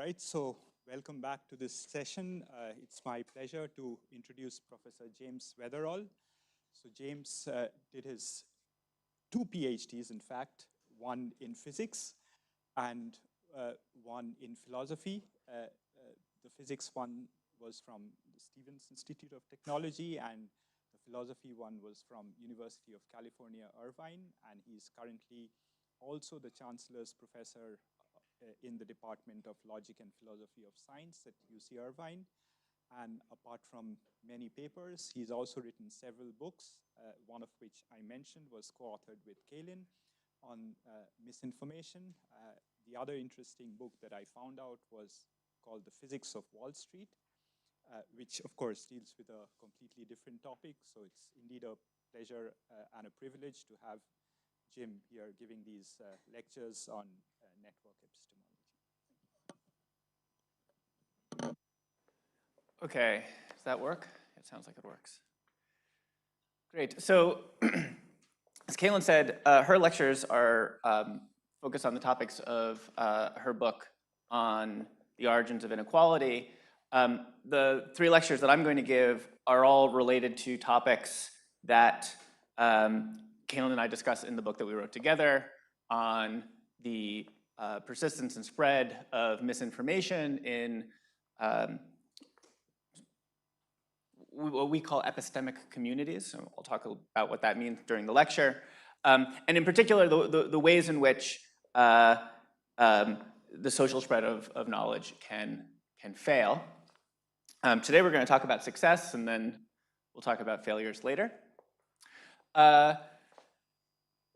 right, so welcome back to this session. It's my pleasure to introduce Professor James Weatherall. So James did his two PhDs, in fact, one in physics and one in philosophy. The physics one was from the Stevens Institute of Technology, and the philosophy one was from University of California, Irvine, and he's currently also the Chancellor's Professor in the Department of Logic and Philosophy of Science at UC Irvine. And apart from many papers, he's also written several books, one of which I mentioned was co-authored with Kalin on misinformation. The other interesting book that I found out was called The Physics of Wall Street, which of course deals with a completely different topic. So it's indeed a pleasure and a privilege to have Jim here giving these lectures on network epistemology. Okay, does that work? It sounds like it works. Great, so as Kalin said, her lectures are focused on the topics of her book on the origins of inequality. The three lectures that I'm going to give are all related to topics that Kalin and I discuss in the book that we wrote together on the persistence and spread of misinformation in what we call epistemic communities. So I'll talk about what that means during the lecture. And in particular, the ways in which the social spread of knowledge can fail. Today we're going to talk about success, and then we'll talk about failures later.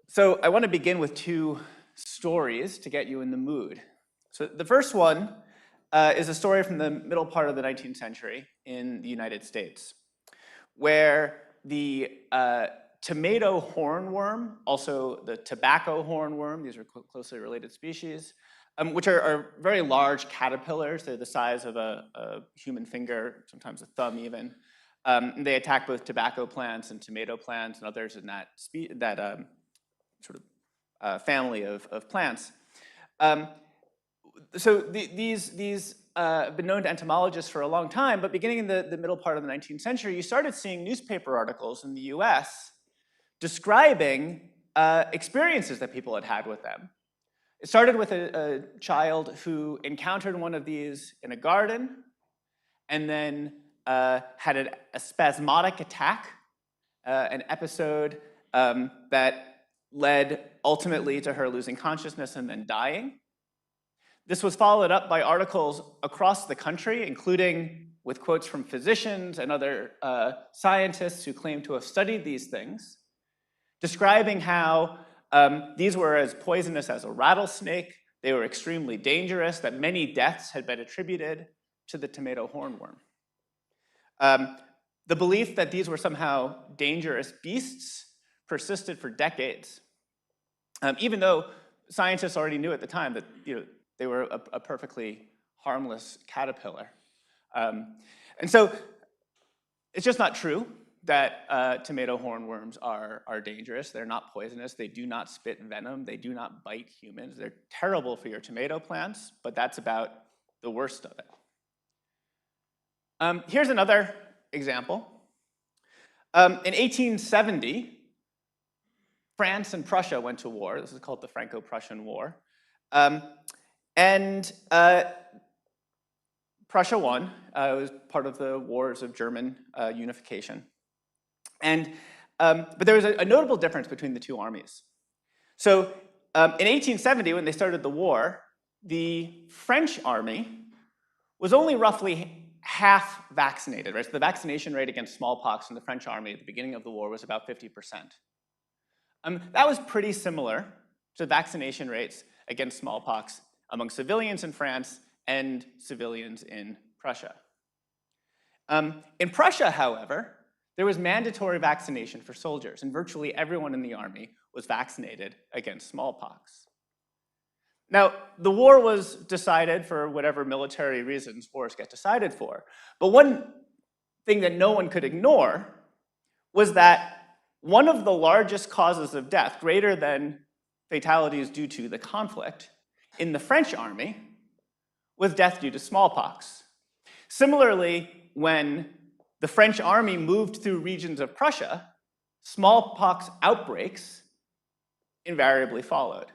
So I want to begin with two stories to get you in the mood. So the first one is a story from the middle part of the 19th century in the United States, where the tomato hornworm, also the tobacco hornworm, these are closely related species, which are very large caterpillars. They're the size of a human finger, sometimes a thumb even. They attack both tobacco plants and tomato plants and others in that family of plants. So these have been known to entomologists for a long time, but beginning in the middle part of the 19th century, you started seeing newspaper articles in the US describing experiences that people had had with them. It started with a child who encountered one of these in a garden and then had a spasmodic attack, an episode that led ultimately to her losing consciousness and then dying. This was followed up by articles across the country, including with quotes from physicians and other scientists who claim to have studied these things, describing how these were as poisonous as a rattlesnake, they were extremely dangerous, that many deaths had been attributed to the tomato hornworm. The belief that these were somehow dangerous beasts persisted for decades, even though scientists already knew at the time that they were a perfectly harmless caterpillar. And so it's just not true that tomato hornworms are dangerous. They're not poisonous. They do not spit venom. They do not bite humans. They're terrible for your tomato plants, but that's about the worst of it. Here's another example. In 1870, France and Prussia went to war. This is called the Franco-Prussian War. And Prussia won. It was part of the wars of German unification. But there was a notable difference between the two armies. So in 1870, when they started the war, the French army was only roughly half vaccinated, right? So the vaccination rate against smallpox in the French army at the beginning of the war was about 50%. That was pretty similar to vaccination rates against smallpox among civilians in France and civilians in Prussia. In Prussia, however, there was mandatory vaccination for soldiers, and virtually everyone in the army was vaccinated against smallpox. Now, the war was decided for whatever military reasons wars get decided for, but one thing that no one could ignore was that one of the largest causes of death, greater than fatalities due to the conflict, in the French army was death due to smallpox. Similarly, when the French army moved through regions of Prussia, smallpox outbreaks invariably followed.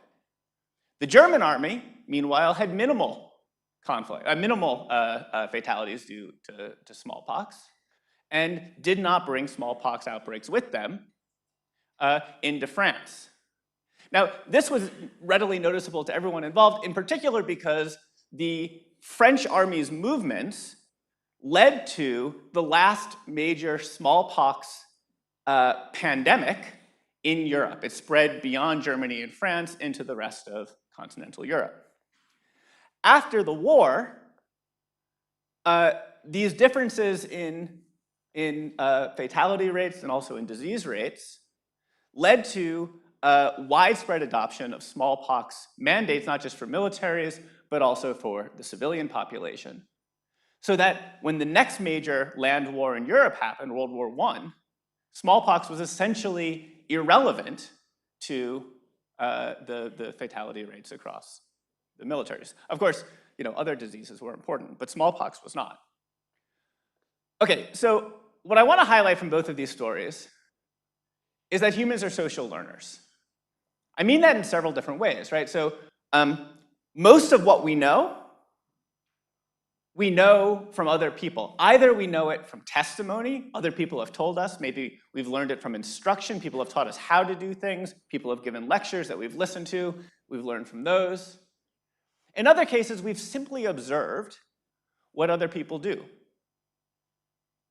The German army, meanwhile, had minimal fatalities due to smallpox, and did not bring smallpox outbreaks with them into France. Now, this was readily noticeable to everyone involved, in particular because the French army's movements led to the last major smallpox pandemic in Europe. It spread beyond Germany and France into the rest of continental Europe. After the war, these differences in fatality rates and also in disease rates led to widespread adoption of smallpox mandates, not just for militaries, but also for the civilian population. So that when the next major land war in Europe happened, World War I, smallpox was essentially irrelevant to the fatality rates across the militaries. Of course, other diseases were important, but smallpox was not. Okay, so what I want to highlight from both of these stories is that humans are social learners. I mean that in several different ways, right? So most of what we know from other people. Either we know it from testimony, other people have told us, maybe we've learned it from instruction, people have taught us how to do things, people have given lectures that we've listened to, we've learned from those. In other cases, we've simply observed what other people do.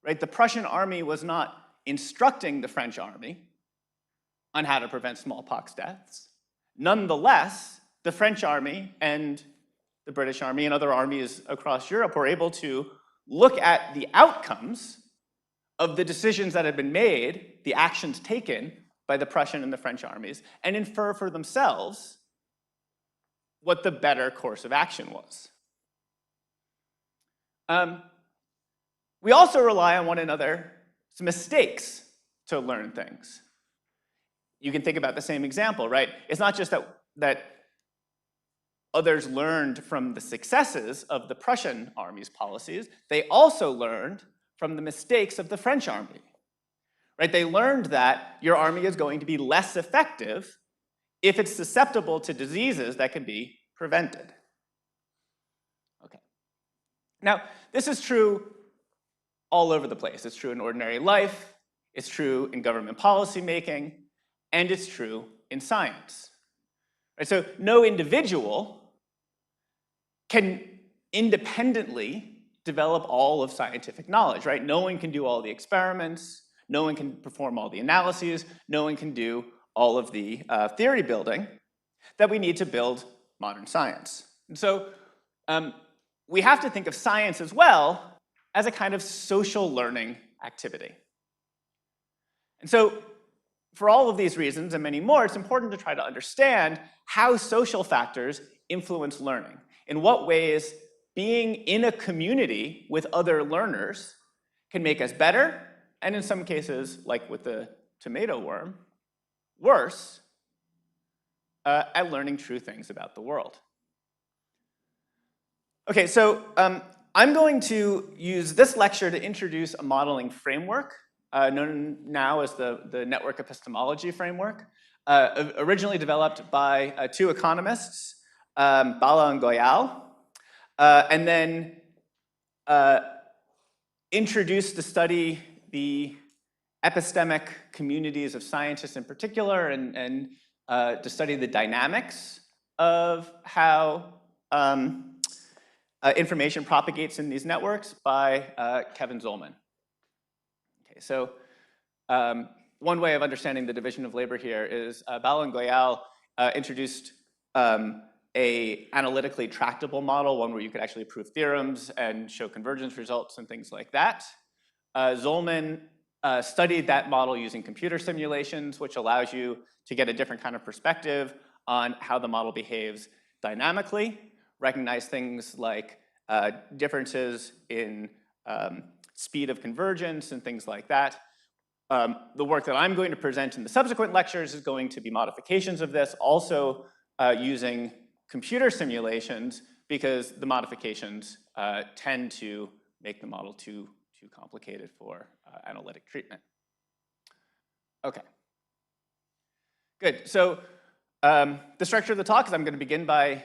Right? The Prussian army was not instructing the French army on how to prevent smallpox deaths. Nonetheless, the French army and the British army and other armies across Europe were able to look at the outcomes of the decisions that had been made, the actions taken by the Prussian and the French armies, and infer for themselves what the better course of action was. We also rely on one another's mistakes to learn things. You can think about the same example, right? It's not just that others learned from the successes of the Prussian army's policies, they also learned from the mistakes of the French army. Right? They learned that your army is going to be less effective if it's susceptible to diseases that can be prevented. Okay. Now, this is true all over the place. It's true in ordinary life, it's true in government policy making, and it's true in science. Right? So no individual can independently develop all of scientific knowledge, right? No one can do all the experiments, no one can perform all the analyses, no one can do all of the theory building that we need to build modern science. And so we have to think of science as well as a kind of social learning activity. And so for all of these reasons and many more, it's important to try to understand how social factors influence learning. In what ways being in a community with other learners can make us better, and in some cases, like with the tomato worm, worse at learning true things about the world. Okay, so I'm going to use this lecture to introduce a modeling framework known now as the network epistemology framework, originally developed by two economists, Bala and Goyal, and then introduced to study the epistemic communities of scientists in particular, and to study the dynamics of how information propagates in these networks by Kevin Zollman. Okay, so one way of understanding the division of labor here is Bala and Goyal introduced a analytically tractable model, one where you could actually prove theorems and show convergence results and things like that. Zollman studied that model using computer simulations, which allows you to get a different kind of perspective on how the model behaves dynamically, recognize things like differences in speed of convergence and things like that. The work that I'm going to present in the subsequent lectures is going to be modifications of this, also using computer simulations, because the modifications tend to make the model too complicated for analytic treatment. Okay. Good. So the structure of the talk is I'm going to begin by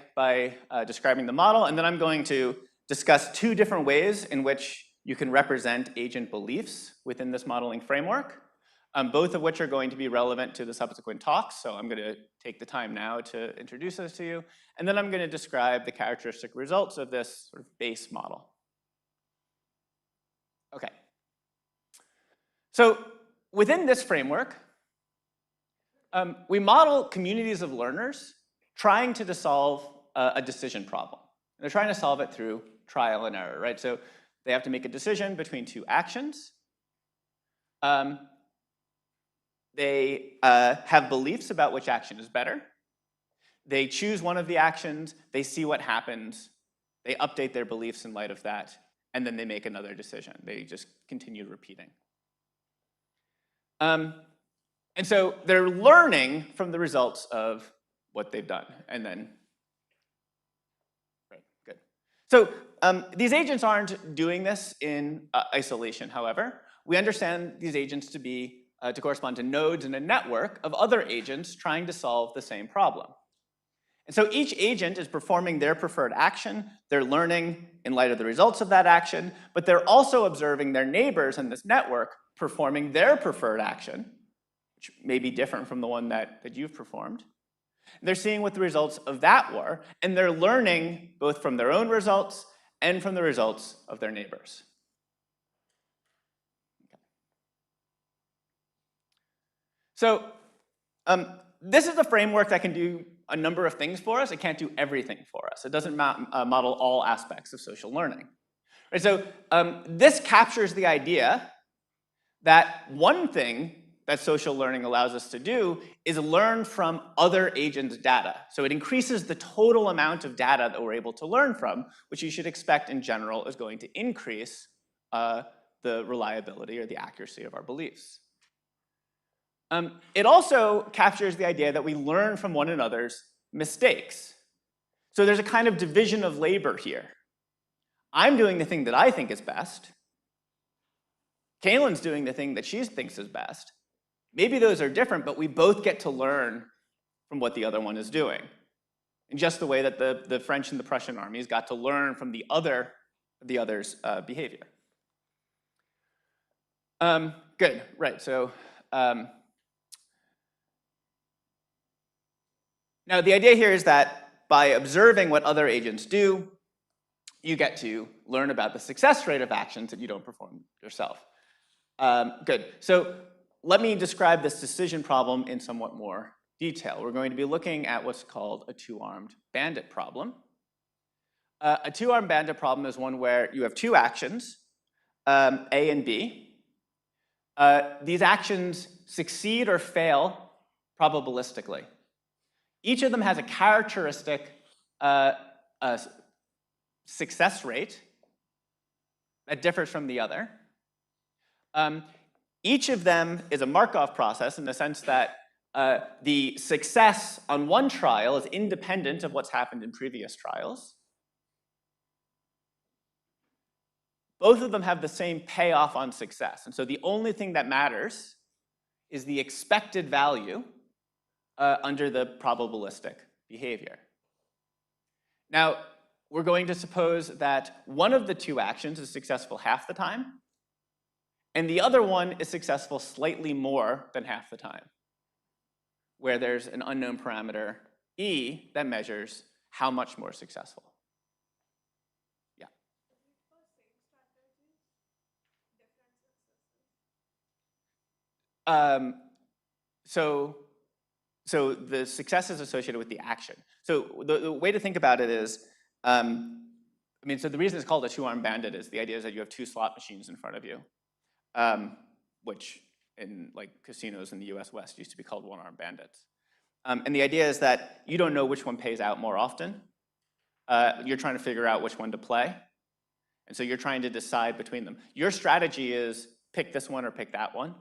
describing the model, and then I'm going to discuss two different ways in which you can represent agent beliefs within this modeling framework, both of which are going to be relevant to the subsequent talks. So I'm going to take the time now to introduce those to you, and then I'm going to describe the characteristic results of this sort of base model. Okay. So within this framework, we model communities of learners trying to solve a decision problem. And they're trying to solve it through trial and error, right? So they have to make a decision between two actions. They have beliefs about which action is better. They choose one of the actions, they see what happens, they update their beliefs in light of that, and then they make another decision. They just continue repeating. And so they're learning from the results of what they've done, and then, right, good. So these agents aren't doing this in isolation, however. We understand these agents to correspond to nodes in a network of other agents trying to solve the same problem. And so each agent is performing their preferred action, they're learning in light of the results of that action, but they're also observing their neighbors in this network performing their preferred action, which may be different from the one that you've performed. They're seeing what the results of that were, and they're learning both from their own results and from the results of their neighbors. Okay. So this is a framework that can do a number of things for us. It can't do everything for us. It doesn't model all aspects of social learning. Right, so this captures the idea that one thing that social learning allows us to do is learn from other agents' data. So it increases the total amount of data that we're able to learn from, which you should expect in general is going to increase the reliability or the accuracy of our beliefs. It also captures the idea that we learn from one another's mistakes. So there's a kind of division of labor here. I'm doing the thing that I think is best. Kaylin's doing the thing that she thinks is best. Maybe those are different, but we both get to learn from what the other one is doing. In just the way that the French and the Prussian armies got to learn from the other's behavior. Good, right, so now the idea here is that by observing what other agents do, you get to learn about the success rate of actions that you don't perform yourself. Good, so let me describe this decision problem in somewhat more detail. We're going to be looking at what's called a two-armed bandit problem. A two-armed bandit problem is one where you have two actions, A and B. These actions succeed or fail probabilistically. Each of them has a characteristic success rate that differs from the other. Each of them is a Markov process in the sense that the success on one trial is independent of what's happened in previous trials. Both of them have the same payoff on success. And so the only thing that matters is the expected value under the probabilistic behavior. Now, we're going to suppose that one of the two actions is successful half the time, and the other one is successful slightly more than half the time, where there's an unknown parameter, E, that measures how much more successful. Yeah. So the success is associated with the action. So the way to think about it is, so the reason it's called a two-armed bandit is the idea is that you have two slot machines in front of you, which in like casinos in the US West used to be called one-armed bandits. And the idea is that you don't know which one pays out more often. You're trying to figure out which one to play. And so you're trying to decide between them. Your strategy is pick this one or pick that one.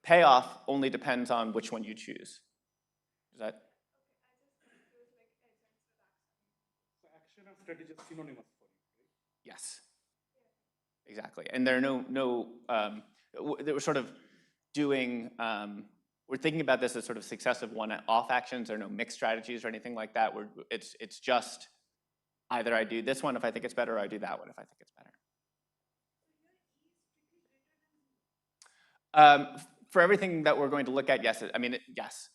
Payoff only depends on which one you choose. Is that? strategy is synonymous for you, right? Yes, exactly. And there are they were sort of doing, we're thinking about this as sort of successive one-off actions. There are no mixed strategies or anything like that. It's just either I do this one if I think it's better, or I do that one if I think it's better. For everything that we're going to look at, yes. Yes.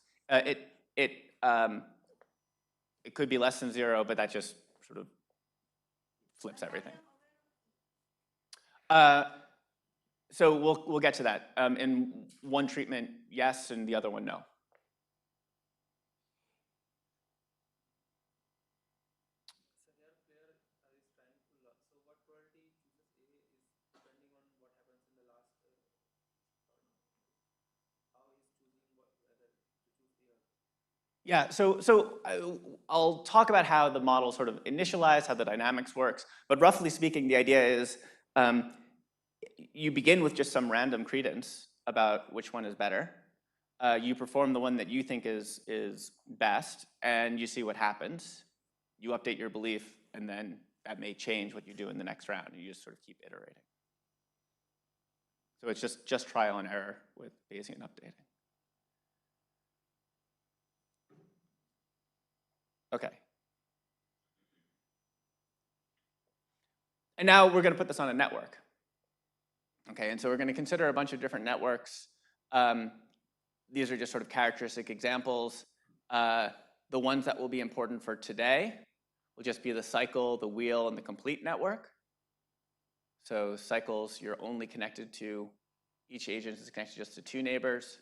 It could be less than 0, but that just sort of flips everything. So we'll get to that. In one treatment, yes, and the other one, no. Yeah, so I'll talk about how the model sort of initialized, how the dynamics works, but roughly speaking, the idea is you begin with just some random credence about which one is better. You perform the one that you think is best, and you see what happens. You update your belief, and then that may change what you do in the next round. You just sort of keep iterating. So it's just trial and error with Bayesian updating. Okay. And now we're going to put this on a network. Okay, and so we're going to consider a bunch of different networks. These are just sort of characteristic examples. The ones that will be important for today will just be the cycle, the wheel, and the complete network. So cycles, you're only connected to, each agent is connected just to 2 neighbors.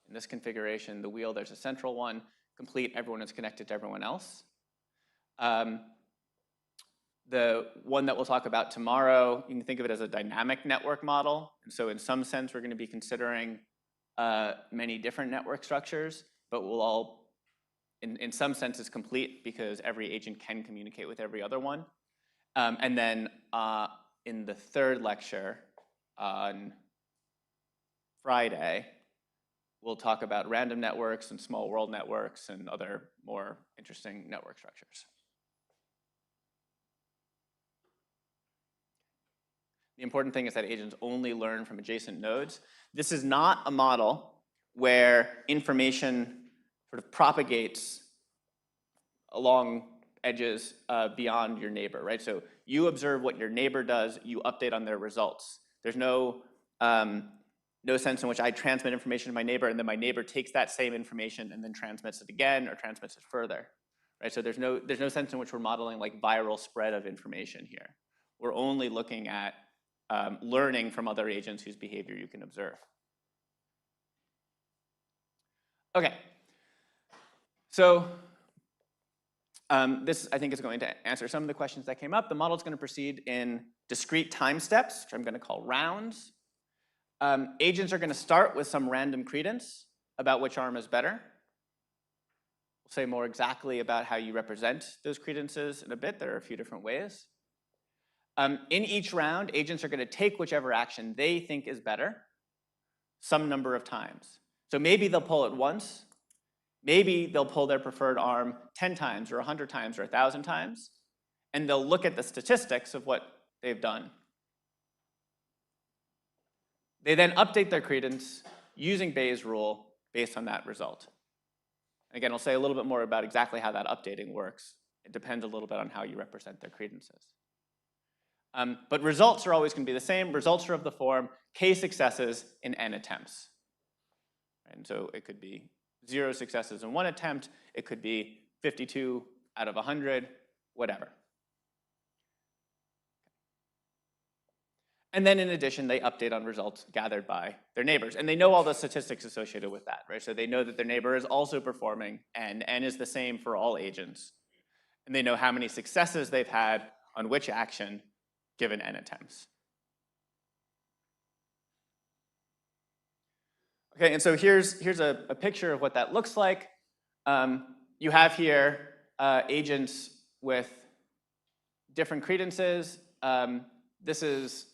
In this configuration, the wheel, there's a central one. Complete, everyone is connected to everyone else. The one that we'll talk about tomorrow, you can think of it as a dynamic network model. And so in some sense, we're going to be considering many different network structures, but we'll all, in some sense, is complete because every agent can communicate with every other one. And then in the third lecture on Friday, we'll talk about random networks and small world networks and other more interesting network structures. The important thing is that agents only learn from adjacent nodes. This is not a model where information sort of propagates along edges beyond your neighbor, right? So you observe what your neighbor does, you update on their results. There's no sense in which I transmit information to my neighbor and then my neighbor takes that same information and then transmits it again or transmits it further, right? So there's no sense in which we're modeling like viral spread of information here. We're only looking at learning from other agents whose behavior you can observe. Okay, so this, I think, is going to answer some of the questions that came up. The model is going to proceed in discrete time steps, which I'm going to call rounds. Agents are going to start with some random credence about which arm is better. We'll say more exactly about how you represent those credences in a bit. There are a few different ways. In each round, agents are going to take whichever action they think is better some number of times. So maybe they'll pull it once. Maybe they'll pull their preferred arm 10 times or 100 times or 1,000 times. And they'll look at the statistics of what they've done. They then update their credence using Bayes' rule based on that result. Again, I'll say a little bit more about exactly how that updating works. It depends a little bit on how you represent their credences. But results are always going to be the same. Results are of the form k successes in n attempts. And so it could be 0 successes in 1 attempt. It could be 52 out of 100, whatever. And then in addition, they update on results gathered by their neighbors. And they know all the statistics associated with that, right? So they know that their neighbor is also performing, and n is the same for all agents. And they know how many successes they've had on which action given n attempts. Okay, and so here's a picture of what that looks like. You have here agents with different credences. This is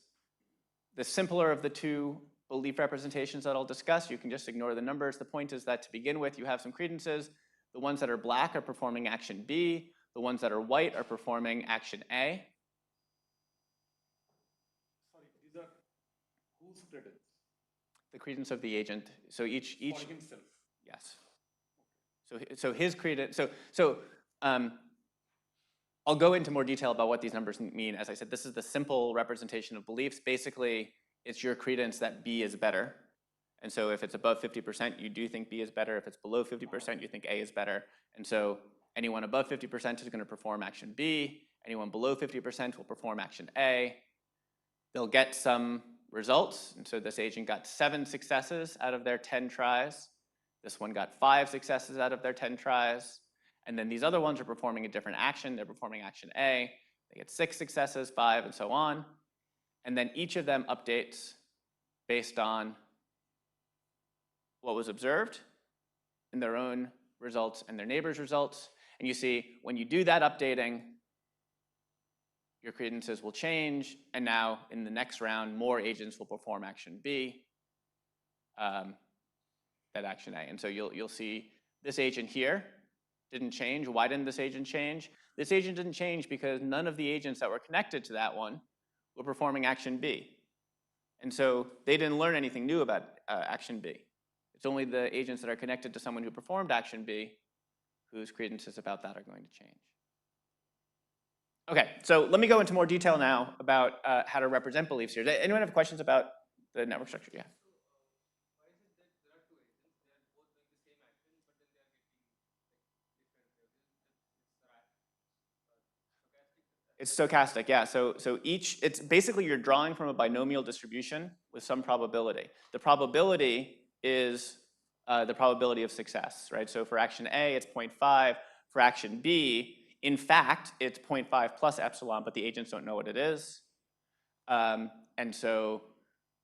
the simpler of the two belief representations that I'll discuss. You can just ignore the numbers. The point is that to begin with, you have some credences. The ones that are black are performing action B. The ones that are white are performing action A. Sorry, these are whose credits? The credence of the agent. So each For himself. yes. So his credence. I'll go into more detail about what these numbers mean. As I said, this is the simple representation of beliefs. Basically, it's your credence that B is better. And so if it's above 50%, you do think B is better. If it's below 50%, you think A is better. And so anyone above 50% is going to perform action B. Anyone below 50% will perform action A. They'll get some results. And so this agent got 7 successes out of their 10 tries. This one got 5 successes out of their 10 tries. And then these other ones are performing a different action. They're performing action A. They get 6 successes, 5, and so on. And then each of them updates based on what was observed in their own results and their neighbors' results. And you see, when you do that updating, your credences will change. And now, in the next round, more agents will perform action B, that action A. And so you'll see this agent here didn't change. Why didn't this agent change? This agent didn't change because none of the agents that were connected to that one were performing action B. And so they didn't learn anything new about action B. It's only the agents that are connected to someone who performed action B whose credences about that are going to change. Okay, so let me go into more detail now about how to represent beliefs here. Does anyone have questions about the network structure? Yeah. Why is it that there are two agents? They are both doing the same action, but then they are getting like different stochastic. It's stochastic, yeah. So it's basically you're drawing from a binomial distribution with some probability. The probability is the probability of success, right? So for action A, it's 0.5. For action B, in fact, it's 0.5 plus epsilon, but the agents don't know what it is. And so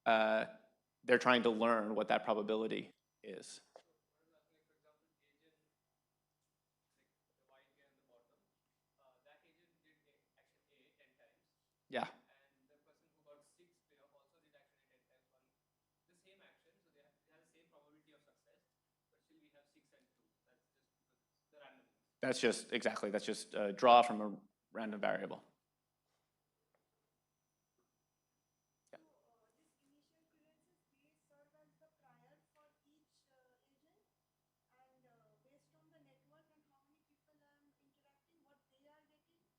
they're trying to learn what that probability is. Yeah. And the person who got 6 payoff also did action A 10 times on the same action, so they have the same probability of success, but still we have 6 and 2. That's just because the randomness. That's just, exactly, that's just a draw from a random variable. So this initial clearances, they serve as the prior for each agent, and based on the network and how many people I am interacting, what they are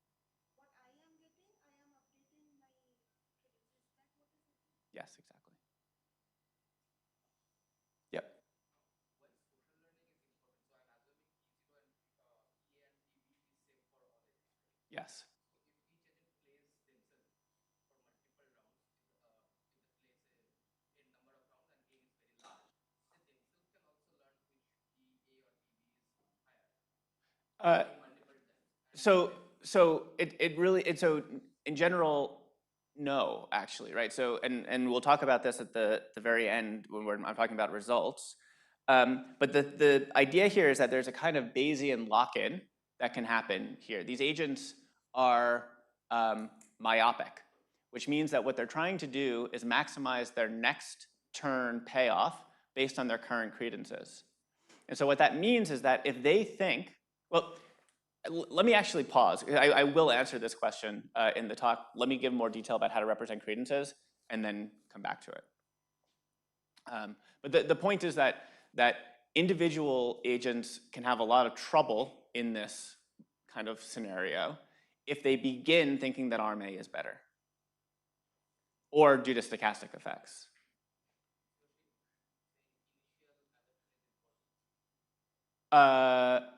getting, what I am getting, I am updating my credits. Is that what is it? Yes, exactly. Yep. When social learning is important, so I'm assuming E0 and E and EB is same for all agents, right? Yes. So if each agent plays themselves for multiple rounds, if the plays a number of rounds and gain is very large, they themselves can also learn which E, A or EB is higher multiple times. So in general, no, actually, right? So and we'll talk about this at the very end when I'm talking about results. But the idea here is that there's a kind of Bayesian lock-in that can happen here. These agents are myopic, which means that what they're trying to do is maximize their next turn payoff based on their current credences. And so what that means is that if they think, well, let me actually pause. I will answer this question in the talk. Let me give more detail about how to represent credences and then come back to it. But the point is that individual agents can have a lot of trouble in this kind of scenario if they begin thinking that arm A is better or due to stochastic effects.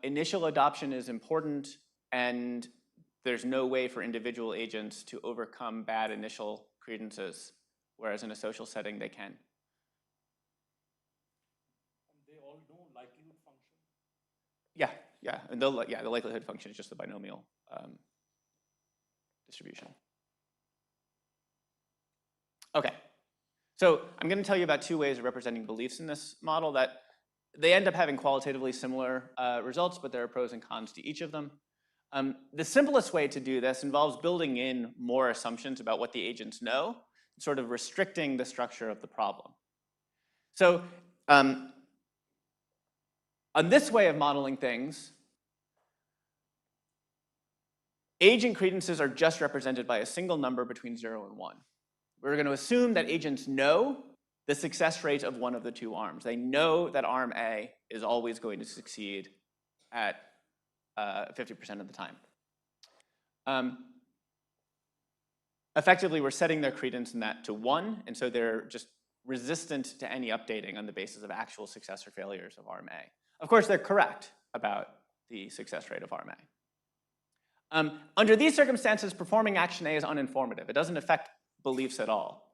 Initial adoption is important, and there's no way for individual agents to overcome bad initial credences, whereas in a social setting they can. And they all know likelihood function. Yeah, and the likelihood function is just the binomial distribution. Okay, so I'm going to tell you about 2 ways of representing beliefs in this model that they end up having qualitatively similar results, but there are pros and cons to each of them. The simplest way to do this involves building in more assumptions about what the agents know, sort of restricting the structure of the problem. So on this way of modeling things, agent credences are just represented by a single number between 0 and 1. We're going to assume that agents know the success rate of one of the two arms. They know that arm A is always going to succeed at 50% of the time. Effectively, we're setting their credence in that to 1, and so they're just resistant to any updating on the basis of actual success or failures of arm A. Of course, they're correct about the success rate of arm A. Under these circumstances, performing action A is uninformative. It doesn't affect beliefs at all.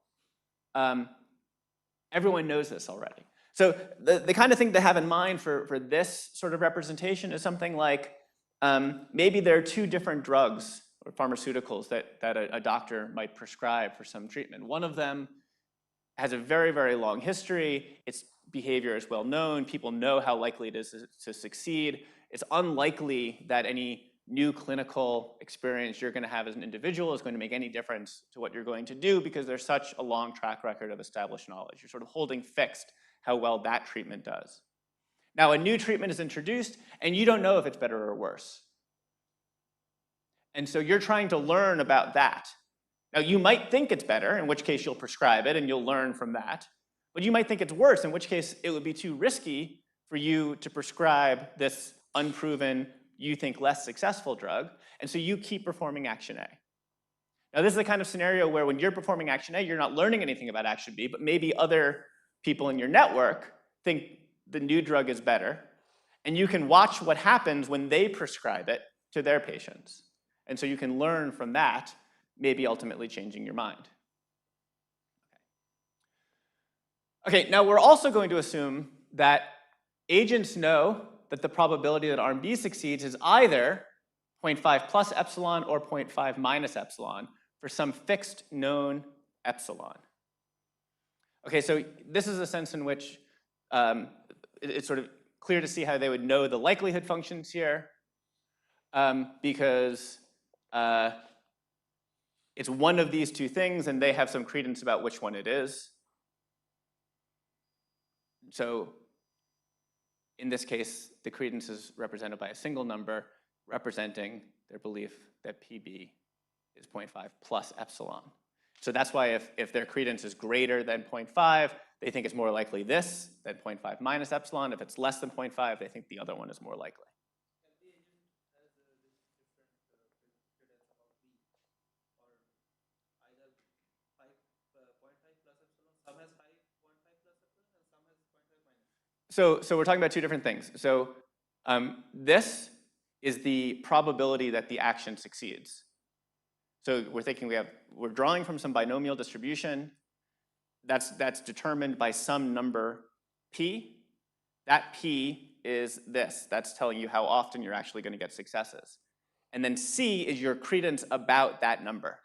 Everyone knows this already. So the kind of thing to have in mind for this sort of representation is something like maybe there are two different drugs or pharmaceuticals that a doctor might prescribe for some treatment. One of them has a very, very long history. Its behavior is well known. People know how likely it is to succeed. It's unlikely that any new clinical experience you're going to have as an individual is going to make any difference to what you're going to do because there's such a long track record of established knowledge. You're sort of holding fixed how well that treatment does. Now, a new treatment is introduced, and you don't know if it's better or worse. And so you're trying to learn about that. Now, you might think it's better, in which case you'll prescribe it, and you'll learn from that. But you might think it's worse, in which case it would be too risky for you to prescribe this unproven, you think less successful drug, and so you keep performing action A. Now, this is the kind of scenario where when you're performing action A, you're not learning anything about action B, but maybe other people in your network think the new drug is better, and you can watch what happens when they prescribe it to their patients. And so you can learn from that, maybe ultimately changing your mind. Okay, now we're also going to assume that agents know that the probability that arm B succeeds is either 0.5 plus epsilon or 0.5 minus epsilon for some fixed known epsilon. Okay, so this is a sense in which it's sort of clear to see how they would know the likelihood functions here because it's one of these two things and they have some credence about which one it is. So in this case, the credence is represented by a single number representing their belief that PB is 0.5 plus epsilon. So that's why if their credence is greater than 0.5, they think it's more likely this than 0.5 minus epsilon. If it's less than 0.5, they think the other one is more likely. And the agent has this different credence about B, or either 0.5 plus epsilon, some has 0.5 plus epsilon, and some has 0.5 minus. So we're talking about two different things. So this is the probability that the action succeeds. So we're thinking we're drawing from some binomial distribution that's determined by some number P. That P is this. That's telling you how often you're actually going to get successes. And then C is your credence about that number.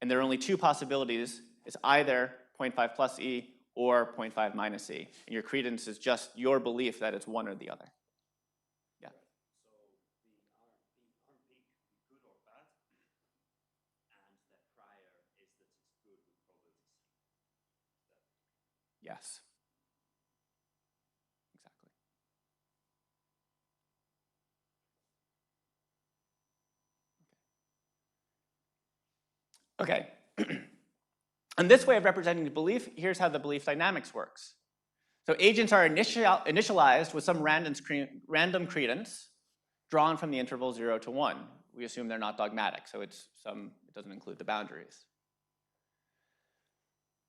And there are only two possibilities. It's either 0.5 plus E or 0.5 minus E. And your credence is just your belief that it's one or the other. Yeah. So the arm B could be good or bad, and the prior is that it's good with probability C. Yes. Exactly. Okay. And this way of representing the belief, here's how the belief dynamics works. So agents are initialized with some random credence drawn from the interval 0 to 1. We assume they're not dogmatic, so it doesn't include the boundaries.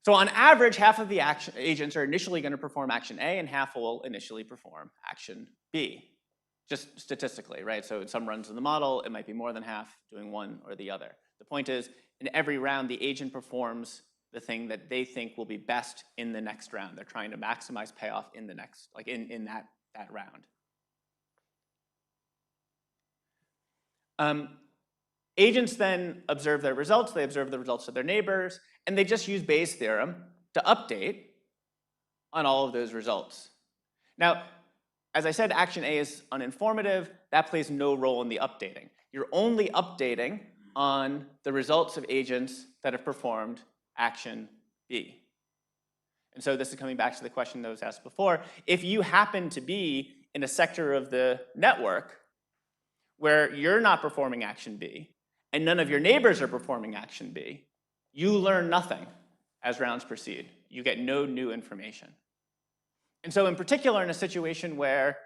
So on average, half of the agents are initially going to perform action A, and half will initially perform action B, just statistically, right? So in some runs in the model, it might be more than half doing one or the other. The point is, in every round, the agent performs the thing that they think will be best in the next round. They're trying to maximize payoff in the next, like in that round. Agents then observe their results. They observe the results of their neighbors, and they just use Bayes' theorem to update on all of those results. Now, as I said, action A is uninformative. That plays no role in the updating. You're only updating on the results of agents that have performed action B. And so this is coming back to the question that was asked before. If you happen to be in a sector of the network where you're not performing action B, and none of your neighbors are performing action B, you learn nothing as rounds proceed. You get no new information. And so in particular, in a situation where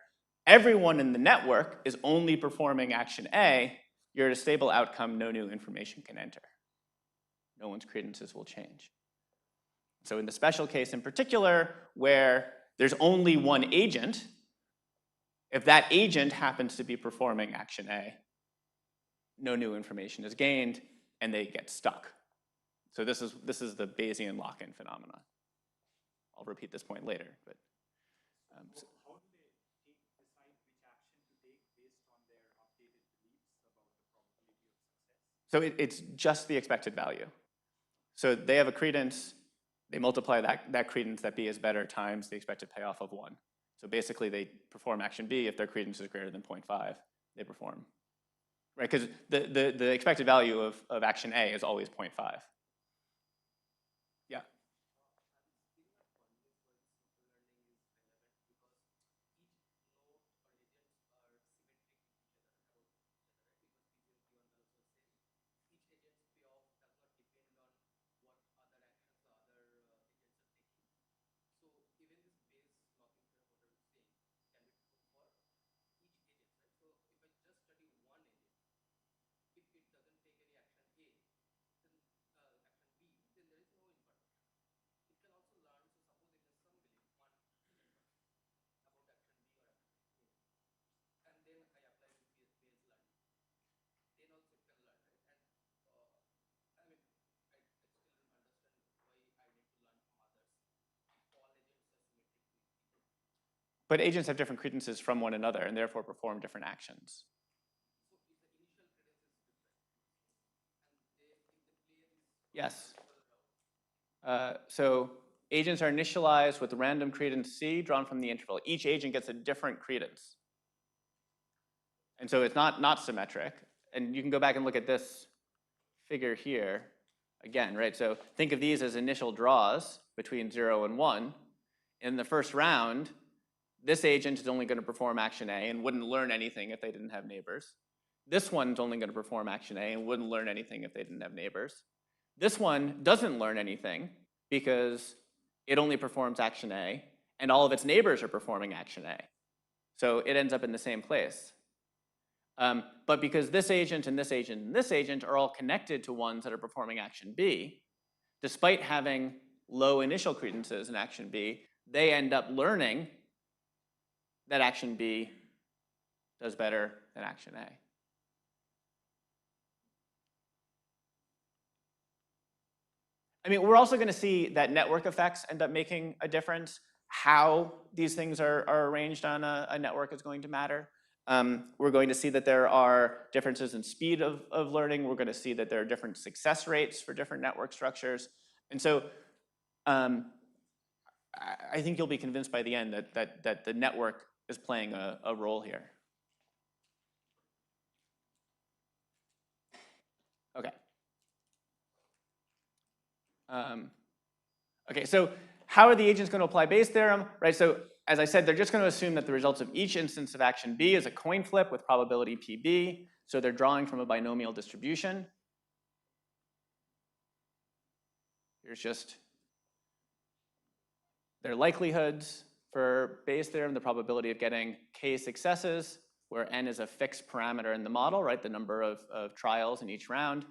everyone in the network is only performing action A, you're at a stable outcome, no new information can enter. No one's credences will change. So in the special case in particular, where there's only one agent, if that agent happens to be performing action A, no new information is gained, and they get stuck. So this is the Bayesian lock-in phenomenon. I'll repeat this point later, but How do they decide which action to take based on their updated beliefs about the probability of success? so it's just the expected value. So they have a credence, they multiply that credence that B is better times the expected payoff of 1. So basically they perform action B if their credence is greater than 0.5, they perform. Right, because the expected value of action A is always 0.5. Yeah. But agents have different credences from one another and therefore perform different actions. Yes. So agents are initialized with random credence C drawn from the interval. Each agent gets a different credence. And so it's not symmetric. And you can go back and look at this figure here again, right? So think of these as initial draws between 0 and 1. In the first round, this agent is only going to perform action A and wouldn't learn anything if they didn't have neighbors. This one's only going to perform action A and wouldn't learn anything if they didn't have neighbors. This one doesn't learn anything because it only performs action A and all of its neighbors are performing action A. So it ends up in the same place. But because this agent and this agent and this agent are all connected to ones that are performing action B, despite having low initial credences in action B, they end up learning that action B does better than action A. I mean, we're also going to see that network effects end up making a difference. How these things are arranged on a network is going to matter. We're going to see that there are differences in speed of learning. We're going to see that there are different success rates for different network structures. And so I think you'll be convinced by the end that the network is playing a role here. Okay. Okay, so how are the agents going to apply Bayes' theorem? Right, so as I said, they're just going to assume that the results of each instance of action B is a coin flip with probability PB. So they're drawing from a binomial distribution. Here's just their likelihoods for Bayes' theorem, the probability of getting k successes, where n is a fixed parameter in the model, right, the number of trials in each round.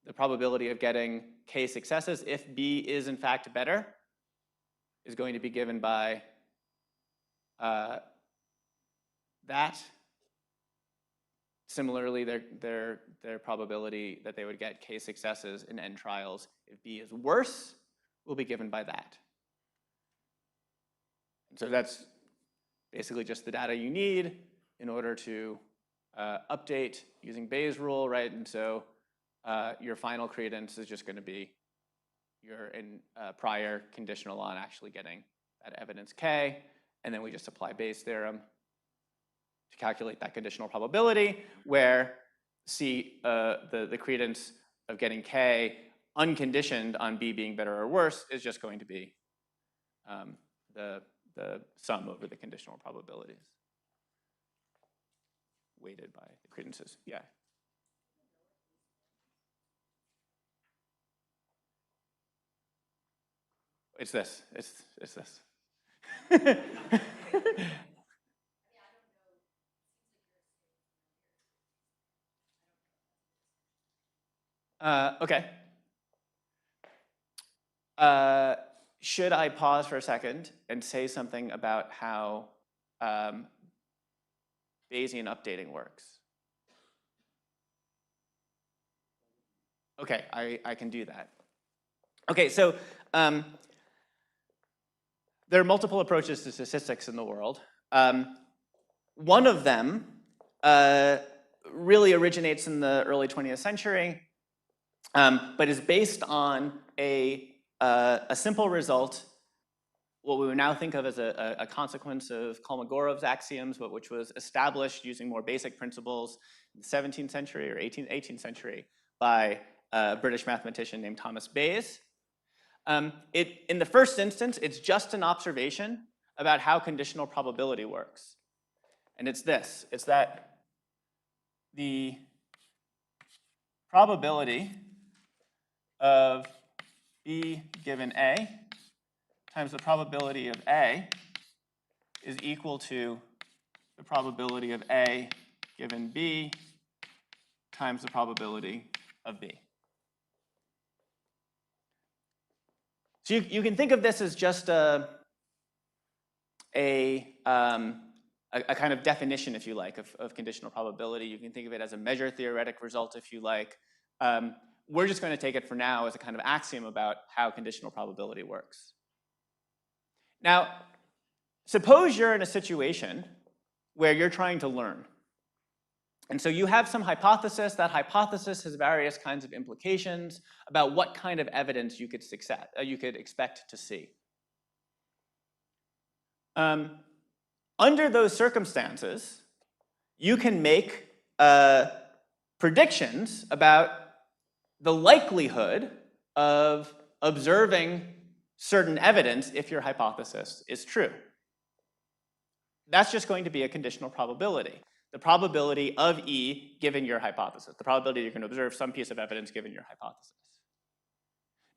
The probability of getting k successes, if B is in fact better, is going to be given by that. Similarly, their probability that they would get k successes in n trials if B is worse will be given by that. And so that's basically just the data you need in order to update using Bayes' rule, right? And so your final credence is just going to be your prior conditional on actually getting that evidence k, and then we just apply Bayes' theorem to calculate that conditional probability, where C, the credence of getting k unconditioned on B being better or worse is just going to be the sum over the conditional probabilities. weighted by the credences. Yeah. It's this. It's this. Okay. Should I pause for a second and say something about how Bayesian updating works? Okay, I can do that. Okay, so there are multiple approaches to statistics in the world. One of them really originates in the early 20th century, but is based on a simple result, what we would now think of as a consequence of Kolmogorov's axioms, but which was established using more basic principles in the 17th century or 18th century by a British mathematician named Thomas Bayes. In the first instance, it's just an observation about how conditional probability works. And it's this, it's that the probability of B given A times the probability of A is equal to the probability of A given B times the probability of B. So you can think of this as just a kind of definition, if you like, of conditional probability. You can think of it as a measure theoretic result, if you like. We're just going to take it for now as a kind of axiom about how conditional probability works. Now, suppose you're in a situation where you're trying to learn. And so you have some hypothesis. That hypothesis has various kinds of implications about what kind of evidence you could expect to see. Under those circumstances, you can make predictions about the likelihood of observing certain evidence if your hypothesis is true. That's just going to be a conditional probability. The probability of E given your hypothesis. The probability you can observe some piece of evidence given your hypothesis.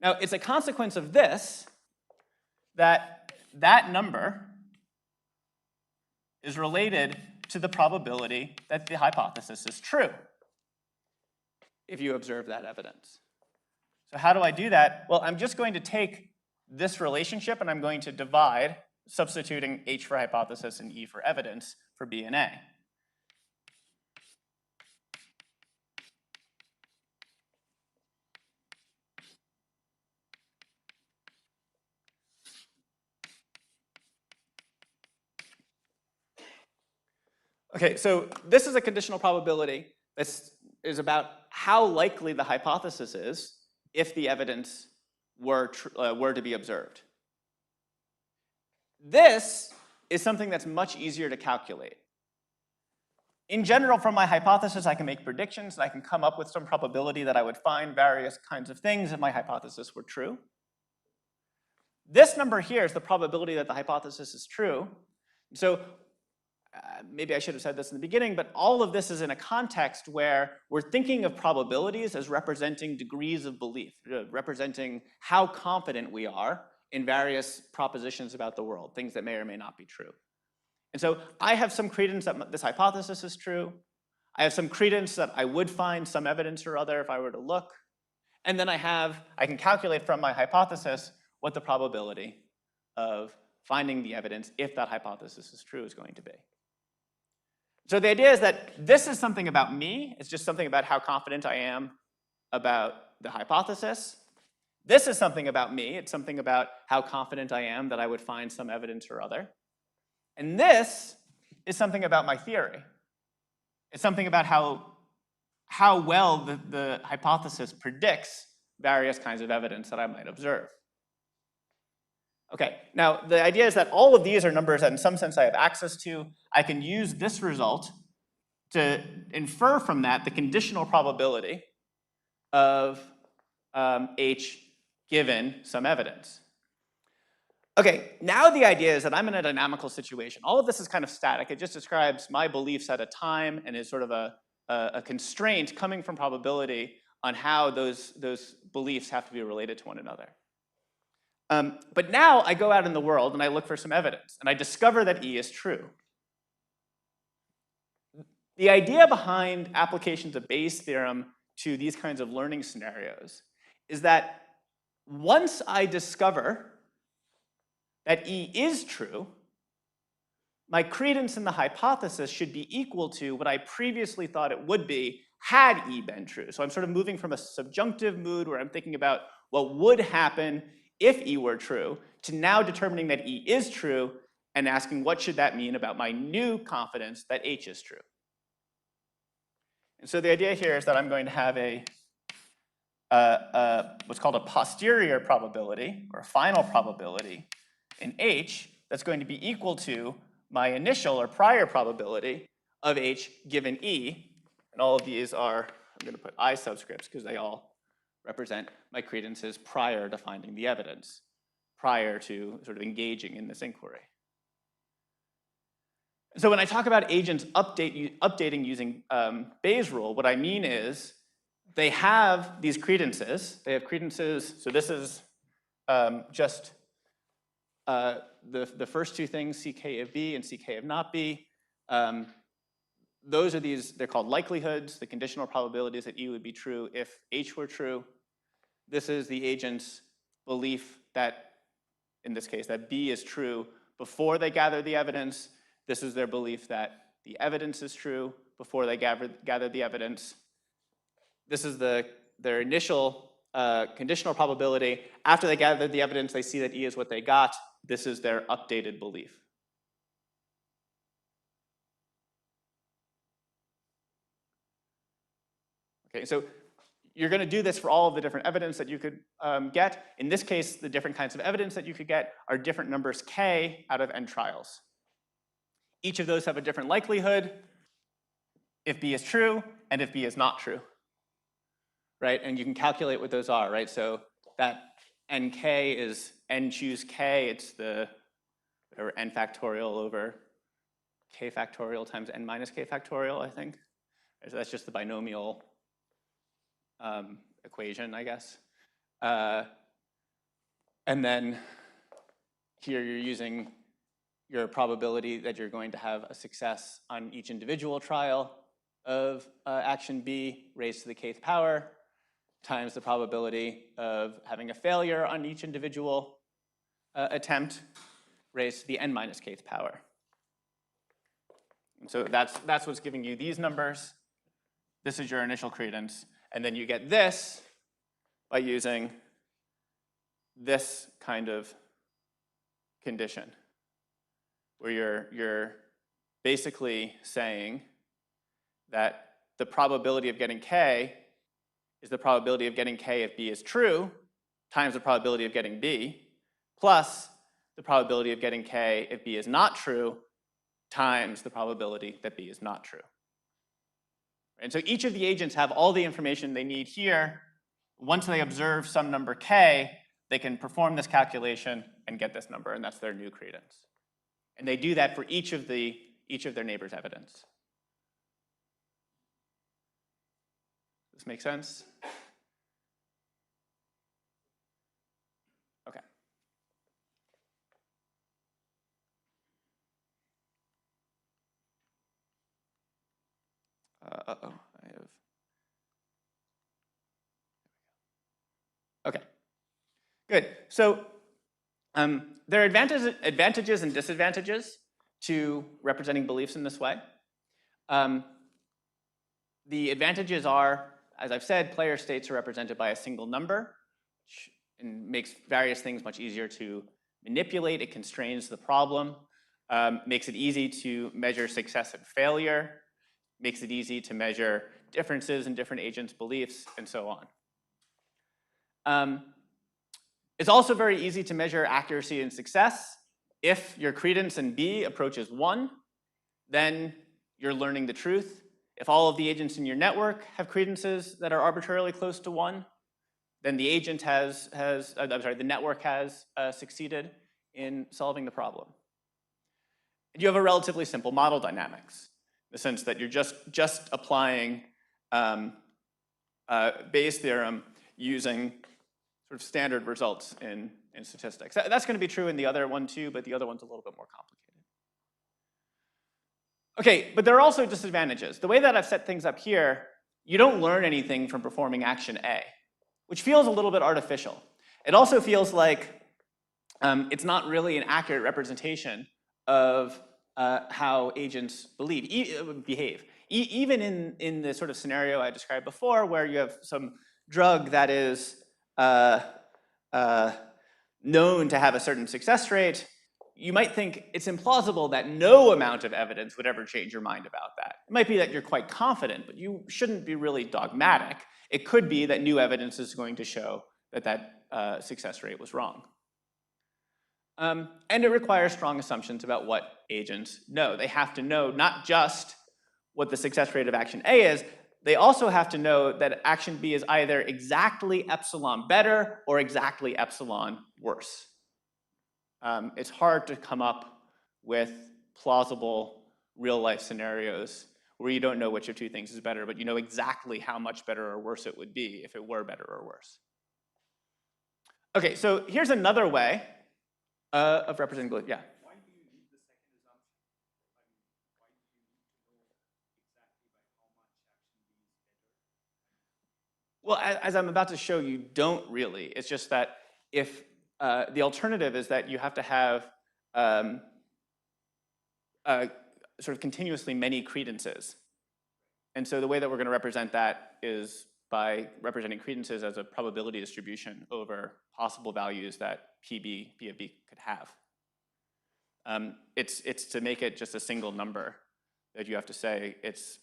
Now, it's a consequence of this that number is related to the probability that the hypothesis is true if you observe that evidence. So how do I do that? Well, I'm just going to take this relationship and I'm going to divide, substituting H for hypothesis and E for evidence for B and A. Okay, so this is a conditional probability that is about how likely the hypothesis is if the evidence were to be observed. This is something that's much easier to calculate. In general, from my hypothesis, I can make predictions, and I can come up with some probability that I would find various kinds of things if my hypothesis were true. This number here is the probability that the hypothesis is true. So maybe I should have said this in the beginning, but all of this is in a context where we're thinking of probabilities as representing degrees of belief, representing how confident we are in various propositions about the world, things that may or may not be true. And so I have some credence that this hypothesis is true. I have some credence that I would find some evidence or other if I were to look. And then I can calculate from my hypothesis what the probability of finding the evidence, if that hypothesis is true, is going to be. So the idea is that this is something about me. It's just something about how confident I am about the hypothesis. This is something about me. It's something about how confident I am that I would find some evidence or other. And this is something about my theory. It's something about how well the hypothesis predicts various kinds of evidence that I might observe. Okay, now the idea is that all of these are numbers that in some sense I have access to. I can use this result to infer from that the conditional probability of H given some evidence. Okay, now the idea is that I'm in a dynamical situation. All of this is kind of static. It just describes my beliefs at a time and is sort of a constraint coming from probability on how those beliefs have to be related to one another. But now I go out in the world and I look for some evidence, and I discover that E is true. The idea behind applications of Bayes' theorem to these kinds of learning scenarios is that once I discover that E is true, my credence in the hypothesis should be equal to what I previously thought it would be had E been true. So I'm sort of moving from a subjunctive mood where I'm thinking about what would happen if E were true to now determining that E is true and asking what should that mean about my new confidence that H is true. And so the idea here is that I'm going to have what's called a posterior probability or a final probability in H that's going to be equal to my initial or prior probability of H given E. And all of these are, I'm going to put I subscripts because they all represent my credences prior to finding the evidence, prior to sort of engaging in this inquiry. So when I talk about agents updating using Bayes' rule, what I mean is they have these credences. They have credences, so this is just the first two things, CK of B and CK of not B. Those are these, they're called likelihoods, the conditional probabilities that E would be true if H were true. This is the agent's belief that, in this case, that B is true before they gather the evidence. This is their belief that the evidence is true before they gather the evidence. This is their initial conditional probability. After they gather the evidence, they see that E is what they got. This is their updated belief. Okay, so you're going to do this for all of the different evidence that you could get. In this case, the different kinds of evidence that you could get are different numbers K out of N trials. Each of those have a different likelihood if B is true and if B is not true, right? And you can calculate what those are, right? So that NK is N choose K, it's the N factorial over K factorial times N minus K factorial, I think. So that's just the binomial equation, I guess. And then here you're using your probability that you're going to have a success on each individual trial of action B raised to the kth power times the probability of having a failure on each individual attempt raised to the n minus kth power. And so that's what's giving you these numbers. This is your initial credence. And then you get this by using this kind of condition, where you're basically saying that the probability of getting K is the probability of getting K if B is true times the probability of getting B plus the probability of getting K if B is not true times the probability that B is not true. And so each of the agents have all the information they need here. Once they observe some number K, they can perform this calculation and get this number, and that's their new credence. And they do that for each of their neighbors' evidence. Does this make sense? Okay. Uh-oh, I have. Okay, good. So there are advantages and disadvantages to representing beliefs in this way. The advantages are, as I've said, player states are represented by a single number, which makes various things much easier to manipulate. It constrains the problem, makes it easy to measure success and failure, makes it easy to measure differences in different agents' beliefs, and so on. It's also very easy to measure accuracy and success. If your credence in B approaches 1, then you're learning the truth. If all of the agents in your network have credences that are arbitrarily close to 1, then the agent the network has succeeded. in solving the problem. You have a relatively simple model dynamics, in the sense that you're just applying Bayes' theorem using sort of standard results in statistics. That's going to be true in the other one too, but the other one's a little bit more complicated. Okay, but there are also disadvantages. The way that I've set things up here, you don't learn anything from performing action A, which feels a little bit artificial. It also feels like it's not really an accurate representation of how agents behave. Even in the sort of scenario I described before, where you have some drug that is known to have a certain success rate, you might think it's implausible that no amount of evidence would ever change your mind about that. It might be that you're quite confident, but you shouldn't be really dogmatic. It could be that new evidence is going to show that that success rate was wrong. And it requires strong assumptions about what agents know. They have to know not just what the success rate of action A is, they also have to know that action B is either exactly epsilon better or exactly epsilon worse. It's hard to come up with plausible real-life scenarios where you don't know which of two things is better, but you know exactly how much better or worse it would be if it were better or worse. Okay, so here's another way of representing belief. Yeah? Why do you need the second assumption? I mean, why do you need to know exactly by how much action B is better? Well, as I'm about to show you, don't really. It's just that if the alternative is that you have to have sort of continuously many credences. And so the way that we're going to represent that is by representing credences as a probability distribution over possible values that P of B could have. It's to make it just a single number that you have to say it's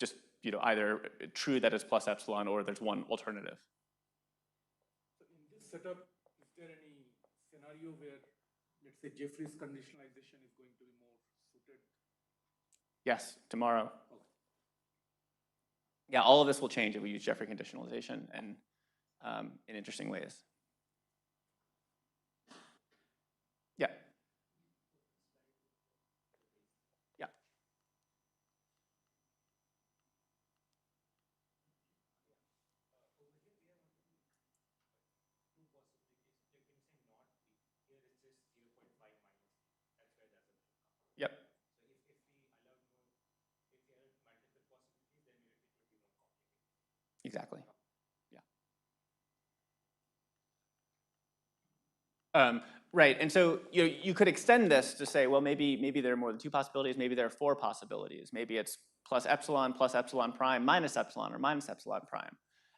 just either true that it's plus epsilon or there's one alternative. So in this setup, is there any scenario where, let's say, Jeffrey's conditionalization is going to be more suited? Yes, tomorrow. Okay. Yeah, all of this will change if we use Jeffrey conditionalization and in interesting ways. Yeah. Yeah. Yep. So if we allow if we allow multiple possibilities, then it would be more complicated. Exactly. Yeah. Right, and so you could extend this to say, well, maybe there are more than two possibilities, maybe there are four possibilities. Maybe it's plus epsilon prime minus epsilon or minus epsilon prime.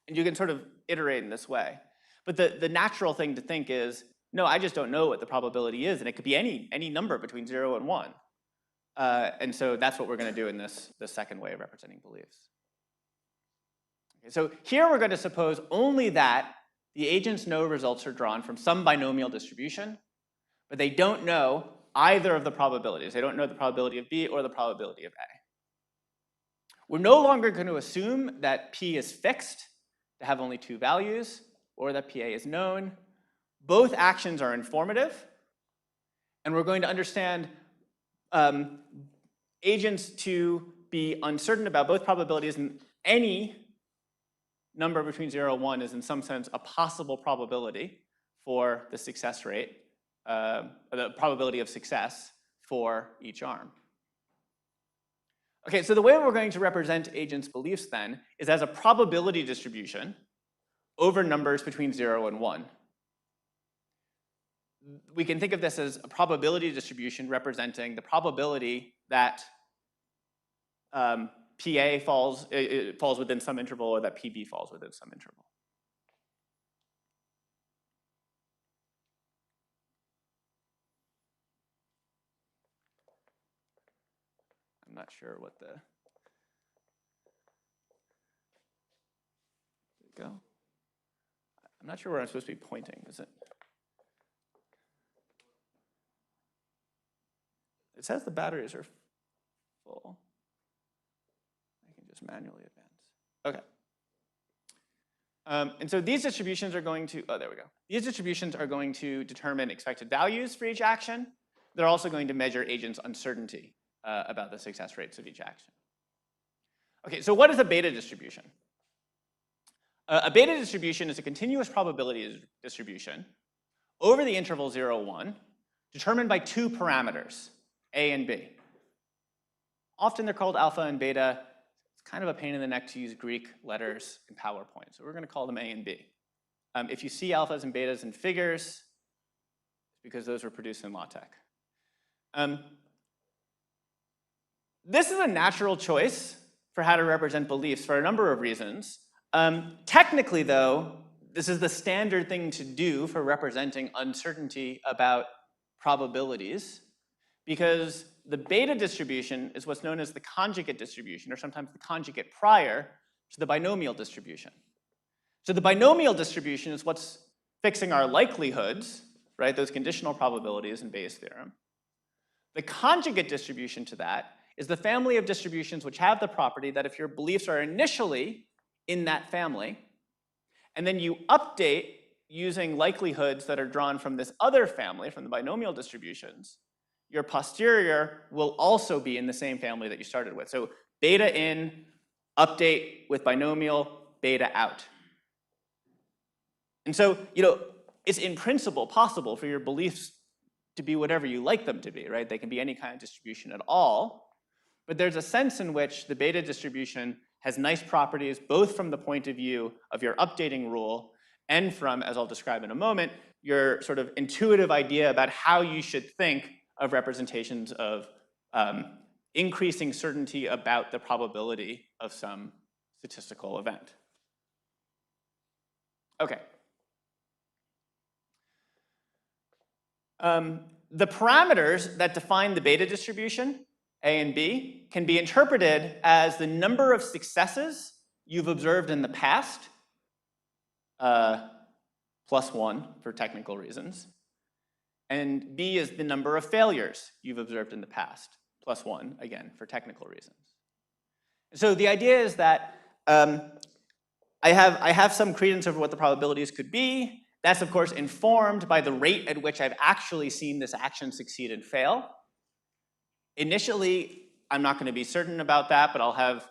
And you can sort of iterate in this way. But the natural thing to think is, no, I just don't know what the probability is, and it could be any number between 0 and 1. And so that's what we're going to do in this second way of representing beliefs. Okay, so here we're going to suppose only that the agents know results are drawn from some binomial distribution, but they don't know either of the probabilities. They don't know the probability of B or the probability of A. We're no longer going to assume that P is fixed to have only two values, or that PA is known. Both actions are informative, and we're going to understand agents to be uncertain about both probabilities, and any number between 0 and 1 is in some sense a possible probability for the success rate, the probability of success for each arm. Okay, so the way we're going to represent agents' beliefs then is as a probability distribution over numbers between 0 and 1. We can think of this as a probability distribution representing the probability that PA falls within some interval or that PB falls within some interval. I'm not sure what the, there you go. I'm not sure where I'm supposed to be pointing, is it? It says the batteries are full. I can just manually advance. Okay. And so these distributions are going to, oh, there we go. These distributions are going to determine expected values for each action. They're also going to measure agents' uncertainty about the success rates of each action. Okay, so what is a beta distribution? A beta distribution is a continuous probability distribution over the interval 0, 1, determined by two parameters, A and B. Often they're called alpha and beta. It's kind of a pain in the neck to use Greek letters in PowerPoint, so we're going to call them A and B. If you see alphas and betas in figures, it's because those were produced in LaTeX. This is a natural choice for how to represent beliefs for a number of reasons. Technically, though, this is the standard thing to do for representing uncertainty about probabilities, because the beta distribution is what's known as the conjugate distribution, or sometimes the conjugate prior to the binomial distribution. So the binomial distribution is what's fixing our likelihoods, right, those conditional probabilities in Bayes' theorem. The conjugate distribution to that is the family of distributions which have the property that if your beliefs are initially in that family, and then you update using likelihoods that are drawn from this other family, from the binomial distributions, your posterior will also be in the same family that you started with. So beta in, update with binomial, beta out. And so, it's in principle possible for your beliefs to be whatever you like them to be, right? They can be any kind of distribution at all. But there's a sense in which the beta distribution has nice properties, both from the point of view of your updating rule and from, as I'll describe in a moment, your sort of intuitive idea about how you should think of representations of increasing certainty about the probability of some statistical event. Okay. The parameters that define the beta distribution, A and B, can be interpreted as the number of successes you've observed in the past, plus 1 for technical reasons, and B is the number of failures you've observed in the past, plus 1, again, for technical reasons. So the idea is that I have some credence over what the probabilities could be. That's, of course, informed by the rate at which I've actually seen this action succeed and fail. Initially, I'm not going to be certain about that, but I'll have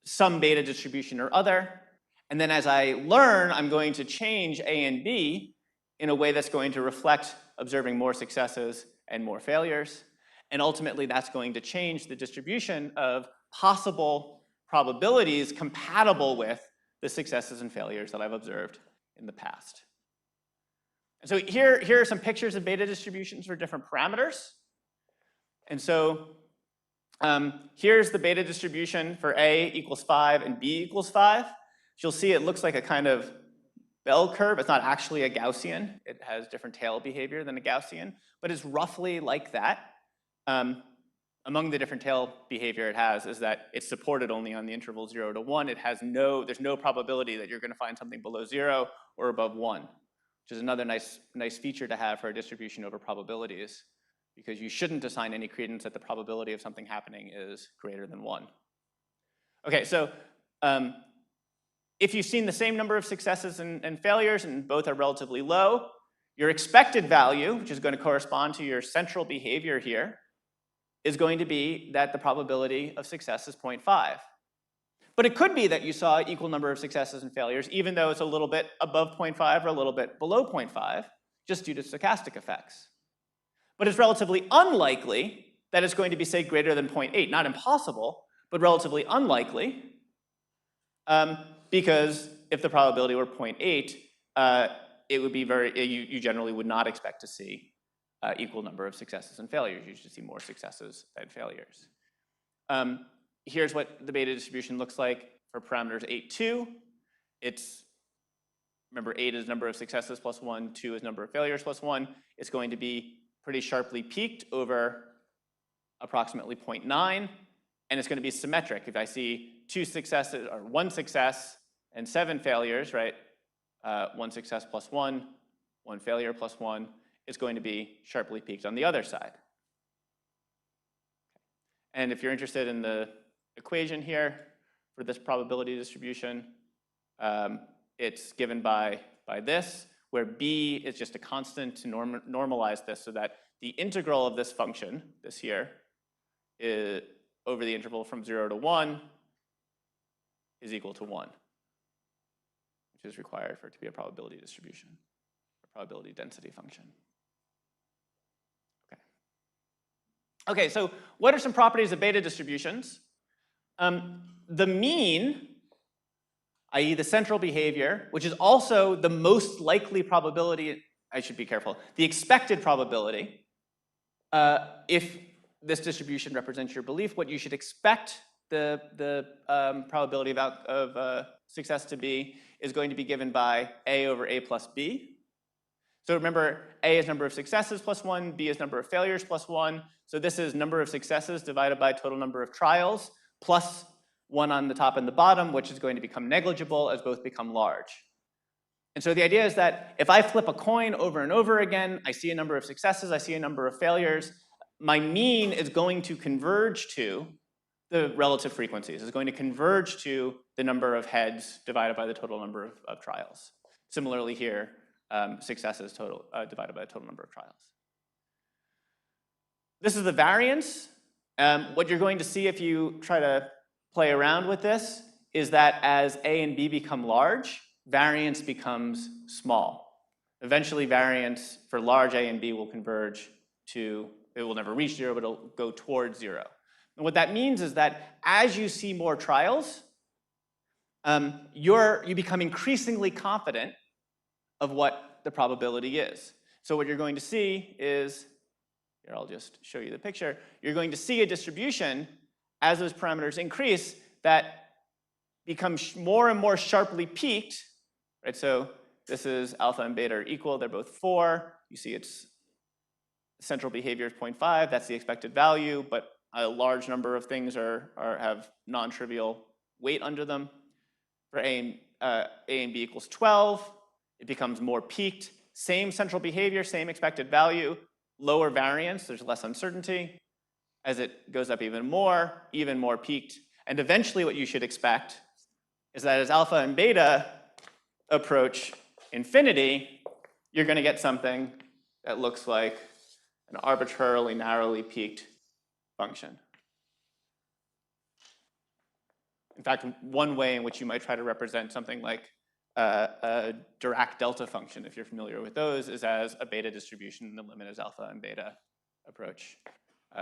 some beta distribution or other. And then as I learn, I'm going to change A and B in a way that's going to reflect observing more successes and more failures. And ultimately, that's going to change the distribution of possible probabilities compatible with the successes and failures that I've observed in the past. And so here are some pictures of beta distributions for different parameters. And so here's the beta distribution for A equals 5 and B equals 5. You'll see it looks like a kind of bell curve. It's not actually a Gaussian. It has different tail behavior than a Gaussian, but it's roughly like that. Among the different tail behavior it has is that it's supported only on the interval 0 to 1. There's no probability that you're going to find something below 0 or above 1, which is another nice feature to have for a distribution over probabilities, because you shouldn't assign any credence that the probability of something happening is greater than 1. Okay, so if you've seen the same number of successes and failures and both are relatively low, your expected value, which is going to correspond to your central behavior here, is going to be that the probability of success is 0.5. But it could be that you saw an equal number of successes and failures, even though it's a little bit above 0.5 or a little bit below 0.5, just due to stochastic effects. But it's relatively unlikely that it's going to be, say, greater than 0.8. Not impossible, but relatively unlikely, because if the probability were 0.8, it would be you generally would not expect to see equal number of successes and failures. You should see more successes than failures. Here's what the beta distribution looks like for parameters 8, 2. Remember, 8 is number of successes plus 1, 2 is number of failures plus 1. It's going to be pretty sharply peaked over approximately 0.9, and it's going to be symmetric. If I see 2 successes, or 1 success and 7 failures, right? 1 success plus 1, 1 failure plus 1, is going to be sharply peaked on the other side. And if you're interested in the equation here for this probability distribution, it's given by this, where b is just a constant to normalize this so that the integral of this function, this here, is over the interval from 0 to 1 is equal to 1, which is required for it to be a probability distribution, a probability density function. Okay, so what are some properties of beta distributions? The mean, i.e. the central behavior, which is also the most likely probability, I should be careful, the expected probability, if this distribution represents your belief, what you should expect the probability of success to be is going to be given by A over A plus B. So remember, A is number of successes plus 1, B is number of failures plus 1. So this is number of successes divided by total number of trials plus 1 on the top and the bottom, which is going to become negligible as both become large. And so the idea is that if I flip a coin over and over again, I see a number of successes, I see a number of failures, my mean is going to converge to the relative frequencies. It's going to converge to the number of heads divided by the total number of trials. Similarly here, successes total divided by the total number of trials. This is the variance. What you're going to see if you try to play around with this is that as A and B become large, variance becomes small. Eventually, variance for large A and B will converge to, it will never reach 0, but it'll go towards 0. And what that means is that as you see more trials, you become increasingly confident of what the probability is. So what you're going to see is, here I'll just show you the picture, you're going to see a distribution as those parameters increase that becomes more and more sharply peaked, right? So this is alpha and beta are equal, they're both 4. You see its central behavior is 0.5, that's the expected value, but a large number of things have non-trivial weight under them. For A and B equals 12, it becomes more peaked, same central behavior, same expected value, lower variance, there's less uncertainty. As it goes up even more peaked. And eventually what you should expect is that as alpha and beta approach infinity, you're going to get something that looks like an arbitrarily narrowly peaked function. In fact, one way in which you might try to represent something like a Dirac delta function, if you're familiar with those, is as a beta distribution, and the limit is alpha and beta approach.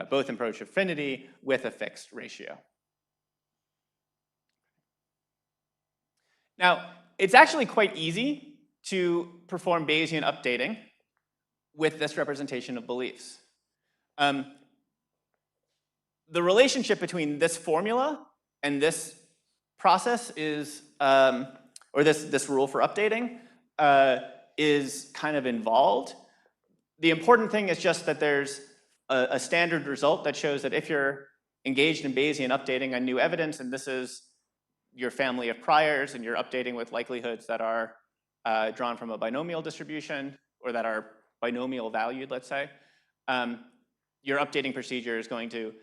Both approach infinity with a fixed ratio. Now, it's actually quite easy to perform Bayesian updating with this representation of beliefs. The relationship between this formula and this process is, or this rule for updating, is kind of involved. The important thing is just that there's a standard result that shows that if you're engaged in Bayesian updating on new evidence, and this is your family of priors, and you're updating with likelihoods that are drawn from a binomial distribution, or that are binomial valued, let's say, your updating procedure is going to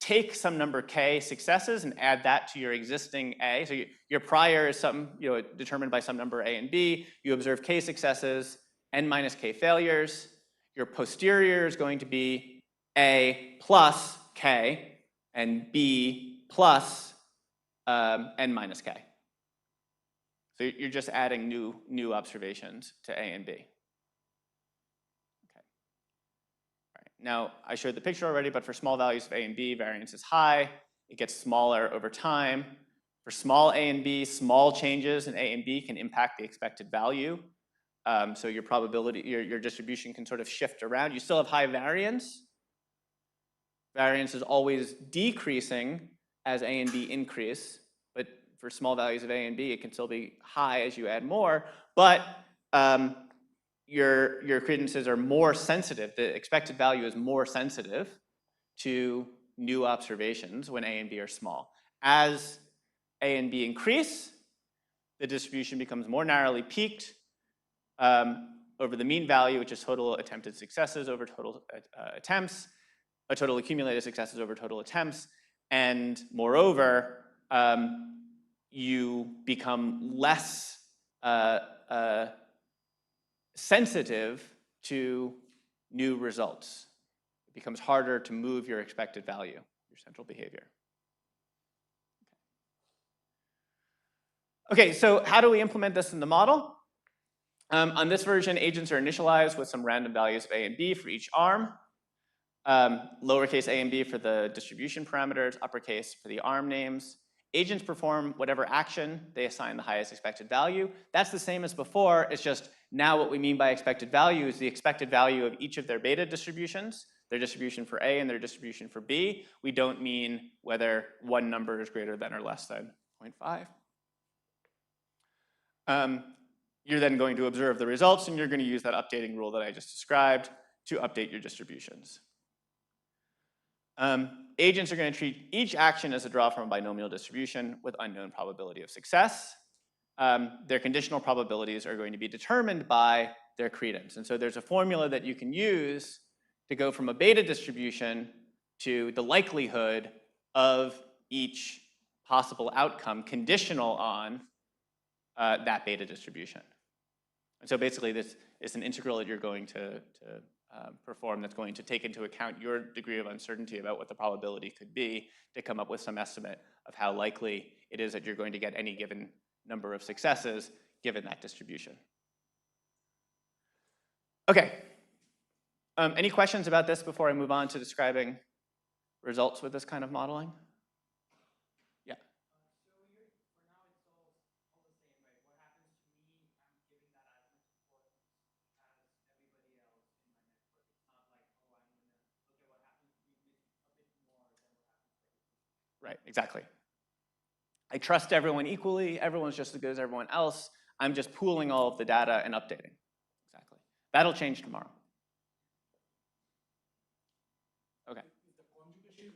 take some number k successes and add that to your existing A. So your prior is some, determined by some number A and B. You observe k successes, n minus k failures. Your posterior is going to be A plus k and B plus n minus k. So you're just adding new observations to A and B. Okay. All right. Now, I showed the picture already, but for small values of A and B, variance is high. It gets smaller over time. For small A and B, small changes in A and B can impact the expected value. So your probability, your distribution can sort of shift around. You still have high variance. Variance is always decreasing as A and B increase, but for small values of A and B, it can still be high as you add more, but your credences are more sensitive. The expected value is more sensitive to new observations when A and B are small. As A and B increase, the distribution becomes more narrowly peaked over the mean value, which is total attempted successes over total attempts, total accumulated successes over total attempts, and moreover, you become less sensitive to new results. It becomes harder to move your expected value, your central behavior. Okay, so how do we implement this in the model? On this version, agents are initialized with some random values of A and B for each arm. Lowercase a and b for the distribution parameters, uppercase for the arm names. Agents perform whatever action they assign the highest expected value. That's the same as before, it's just now what we mean by expected value is the expected value of each of their beta distributions, their distribution for A and their distribution for B. We don't mean whether one number is greater than or less than 0.5. You're then going to observe the results, and you're going to use that updating rule that I just described to update your distributions. Agents are going to treat each action as a draw from a binomial distribution with unknown probability of success. Their conditional probabilities are going to be determined by their credence. And so there's a formula that you can use to go from a beta distribution to the likelihood of each possible outcome conditional on that beta distribution. And so basically this is an integral that you're going to perform that's going to take into account your degree of uncertainty about what the probability could be to come up with some estimate of how likely it is that you're going to get any given number of successes given that distribution. Okay. Any questions about this before I move on to describing results with this kind of modeling? Yeah. So for now it's all the same, right? What happens to me, I'm giving that as much importance as everybody else in my network. It's not like, oh, I'm gonna look at what happens to me a bit more than what happens to everybody. Right, exactly. I trust everyone equally, everyone's just as good as everyone else. I'm just pooling all of the data and updating. Exactly. That'll change tomorrow. Okay. Is the conjugacy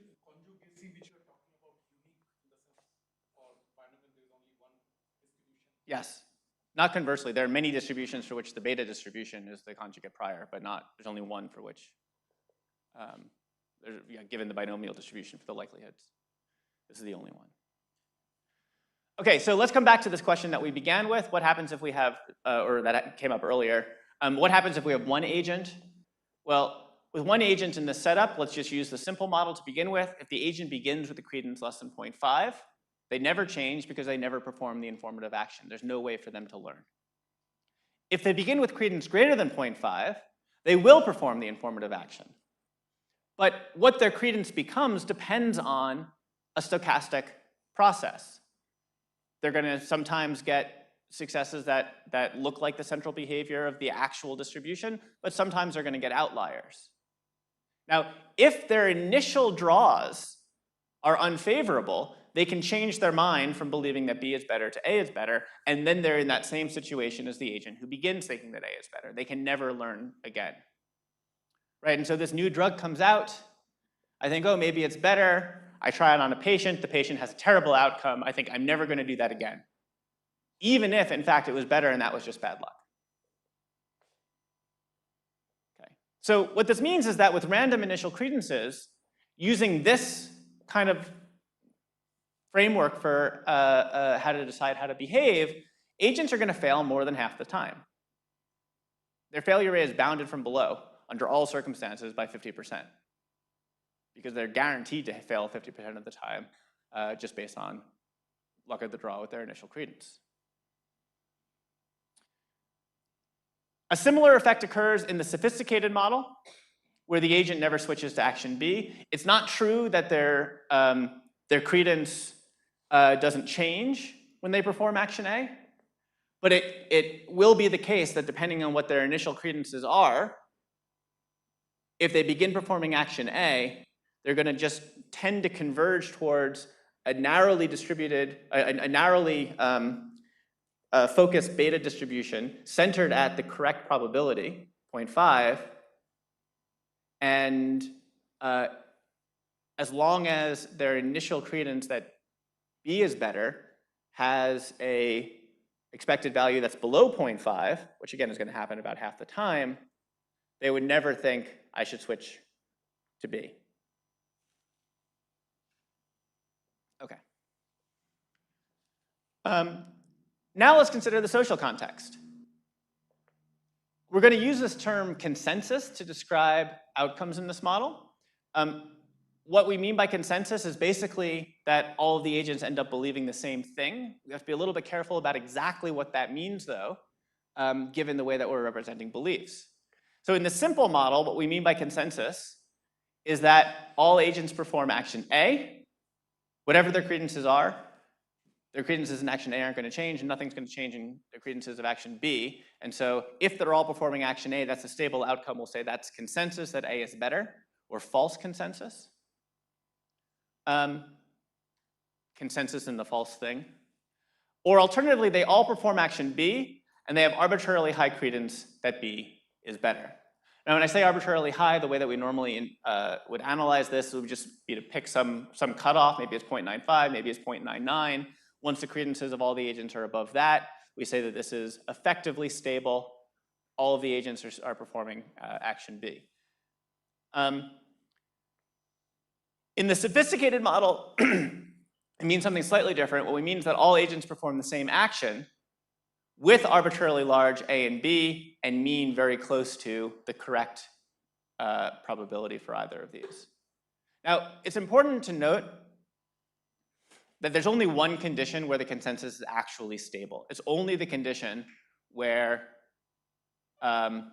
which you're talking about unique in the sense for binomial there is only one distribution? Yes. Not conversely. There are many distributions for which the beta distribution is the conjugate prior, but there's only one for which, given the binomial distribution for the likelihoods. This is the only one. Okay, so let's come back to this question that we began with. What happens if we have, or that came up earlier, what happens if we have one agent? Well, with one agent in this setup, let's just use the simple model to begin with. If the agent begins with a credence less than 0.5, they never change because they never perform the informative action. There's no way for them to learn. If they begin with credence greater than 0.5, they will perform the informative action. But what their credence becomes depends on a stochastic process. They're going to sometimes get successes that look like the central behavior of the actual distribution, but sometimes they're going to get outliers. Now, if their initial draws are unfavorable, they can change their mind from believing that B is better to A is better, and then they're in that same situation as the agent who begins thinking that A is better. They can never learn again. Right, and so this new drug comes out. I think, oh, maybe it's better. I try it on a patient. The patient has a terrible outcome. I think I'm never going to do that again. Even if, in fact, it was better and that was just bad luck. Okay. So what this means is that with random initial credences, using this kind of framework for how to decide how to behave, agents are going to fail more than half the time. Their failure rate is bounded from below under all circumstances by 50%. Because they're guaranteed to fail 50% of the time just based on luck of the draw with their initial credence. A similar effect occurs in the sophisticated model, where the agent never switches to action B. It's not true that their credence doesn't change when they perform action A, but it will be the case that depending on what their initial credences are, if they begin performing action A, they're going to just tend to converge towards a narrowly distributed, a narrowly focused beta distribution centered at the correct probability, 0.5, and as long as their initial credence that B is better has a expected value that's below 0.5, which again is going to happen about half the time, they would never think I should switch to B. Okay. Now let's consider the social context. We're going to use this term consensus to describe outcomes in this model. What we mean by consensus is basically that all of the agents end up believing the same thing. We have to be a little bit careful about exactly what that means, though, given the way that we're representing beliefs. So in the simple model, what we mean by consensus is that all agents perform action A, whatever their credences are. Their credences in action A aren't going to change, and nothing's going to change in their credences of action B. And so if they're all performing action A, that's a stable outcome. We'll say that's consensus that A is better, or false consensus. Consensus in the false thing. Or alternatively, they all perform action B, and they have arbitrarily high credence that B is better. Now, when I say arbitrarily high, the way that we normally would analyze this would just be to pick some cutoff. Maybe it's 0.95, maybe it's 0.99. Once the credences of all the agents are above that, we say that this is effectively stable. All of the agents are performing action B. In the sophisticated model, it means something slightly different. What we mean is that all agents perform the same action with arbitrarily large A and B and mean very close to the correct probability for either of these. Now, it's important to note that there's only one condition where the consensus is actually stable. It's only the condition where, in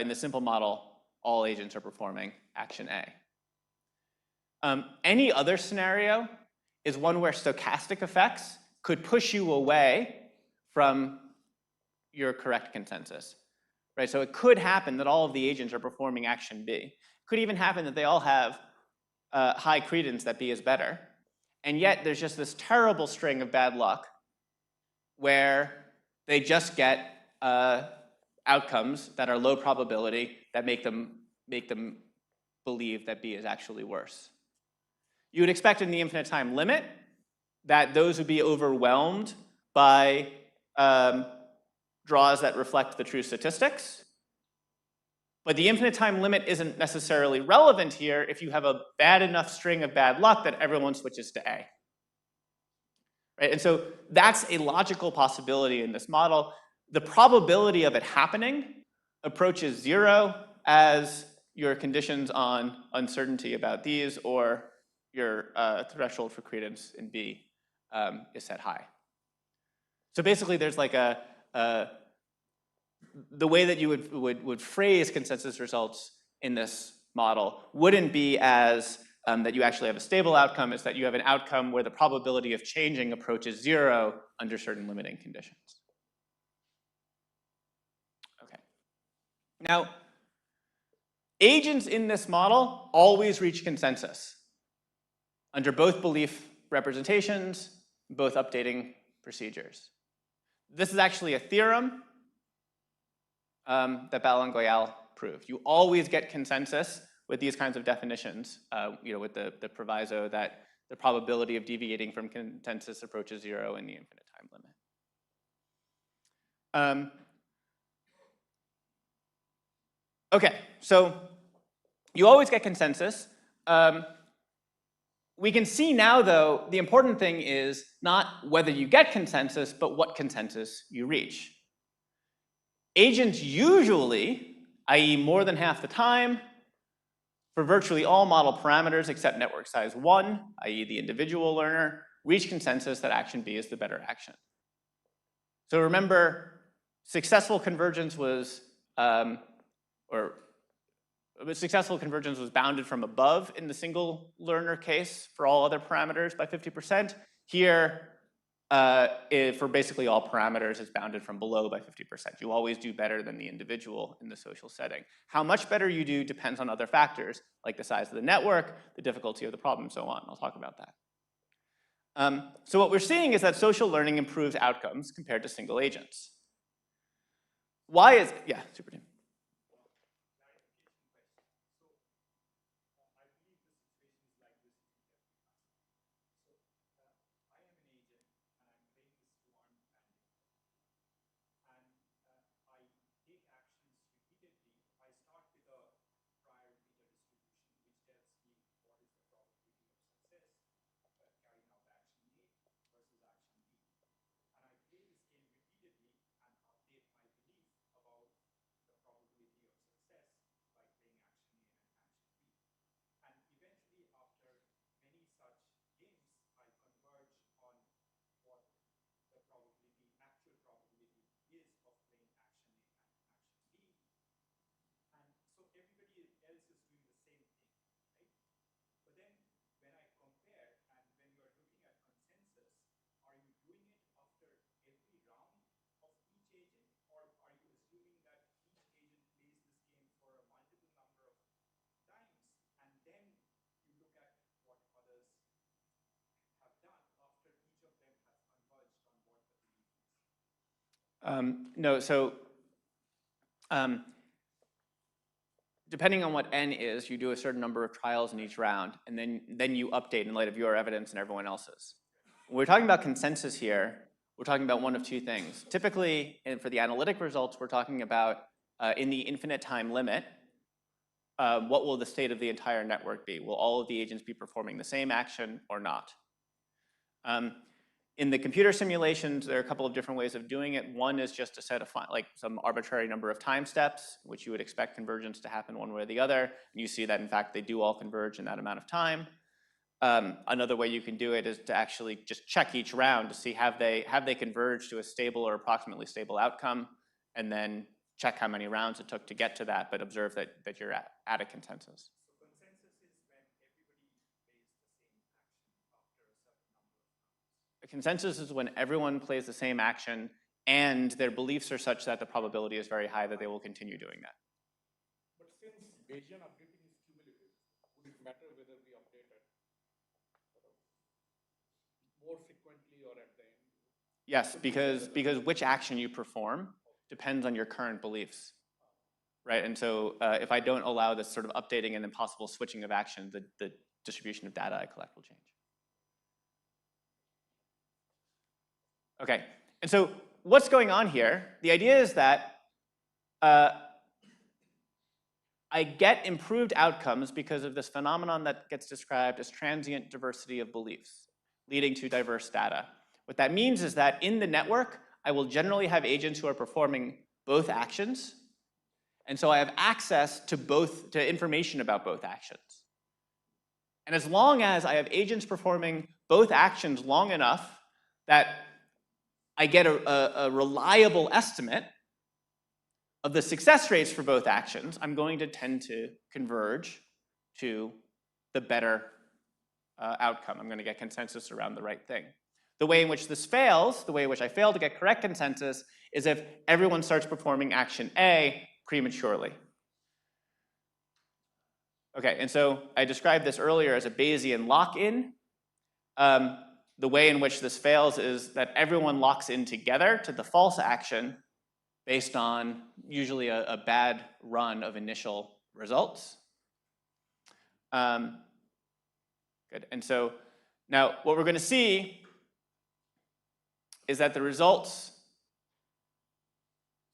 the simple model, all agents are performing action A. Any other scenario is one where stochastic effects could push you away from your correct consensus. Right? So it could happen that all of the agents are performing action B. It could even happen that they all have high credence that B is better. And yet there's just this terrible string of bad luck where they just get outcomes that are low probability that make them believe that B is actually worse. You would expect in the infinite time limit that those would be overwhelmed by draws that reflect the true statistics. But the infinite time limit isn't necessarily relevant here if you have a bad enough string of bad luck that everyone switches to A. Right? And so that's a logical possibility in this model. The probability of it happening approaches 0 as your conditions on uncertainty about these or your threshold for credence in B is set high. So basically there's like the way that you would phrase consensus results in this model wouldn't be as that you actually have a stable outcome. It's that you have an outcome where the probability of changing approaches 0 under certain limiting conditions. Okay. Now, agents in this model always reach consensus under both belief representations, both updating procedures. This is actually a theorem that Balangoyal proved. You always get consensus with these kinds of definitions, with the proviso that the probability of deviating from consensus approaches 0 in the infinite time limit. Okay, so you always get consensus. We can see now, though, the important thing is not whether you get consensus, but what consensus you reach. Agents usually, i.e. more than half the time, for virtually all model parameters except network size 1, i.e. the individual learner, reach consensus that action B is the better action. So remember, successful convergence was, successful convergence was bounded from above in the single learner case for all other parameters by 50%. Here, for basically all parameters, it's bounded from below by 50%. You always do better than the individual in the social setting. How much better you do depends on other factors, like the size of the network, the difficulty of the problem, and so on. I'll talk about that. So what we're seeing is that social learning improves outcomes compared to single agents. Why is it? Yeah, Supratim. No, so depending on what n is, you do a certain number of trials in each round, and then you update in light of your evidence and everyone else's. When we're talking about consensus here, we're talking about one of two things. Typically, and for the analytic results, we're talking about in the infinite time limit, what will the state of the entire network be? Will all of the agents be performing the same action or not? In the computer simulations, there are a couple of different ways of doing it. One is just to set like some arbitrary number of time steps, which you would expect convergence to happen one way or the other. And you see that, in fact, they do all converge in that amount of time. Another way you can do it is to actually just check each round to see have they converged to a stable or approximately stable outcome, and then check how many rounds it took to get to that, but observe that you're at a consensus. So consensus is when everybody plays the same action after a certain number of rounds. A consensus is when everyone plays the same action and their beliefs are such that the probability is very high that they will continue doing that. But since Bayesian updating is cumulative, would it matter whether we update it more frequently or at the end? Yes, because which action you perform depends on your current beliefs, right? And so if I don't allow this sort of updating and impossible switching of action, the distribution of data I collect will change. Okay, and so what's going on here? The idea is that I get improved outcomes because of this phenomenon that gets described as transient diversity of beliefs, leading to diverse data. What that means is that in the network, I will generally have agents who are performing both actions, and so I have access to information about both actions. And as long as I have agents performing both actions long enough that I get a reliable estimate of the success rates for both actions, I'm going to tend to converge to the better outcome. I'm going to get consensus around the right thing. The way in which this fails, the way in which I fail to get correct consensus, is if everyone starts performing action A prematurely. Okay, and so I described this earlier as a Bayesian lock-in. The way in which this fails is that everyone locks in together to the false action based on usually a bad run of initial results. Good, and so now what we're going to see is that the results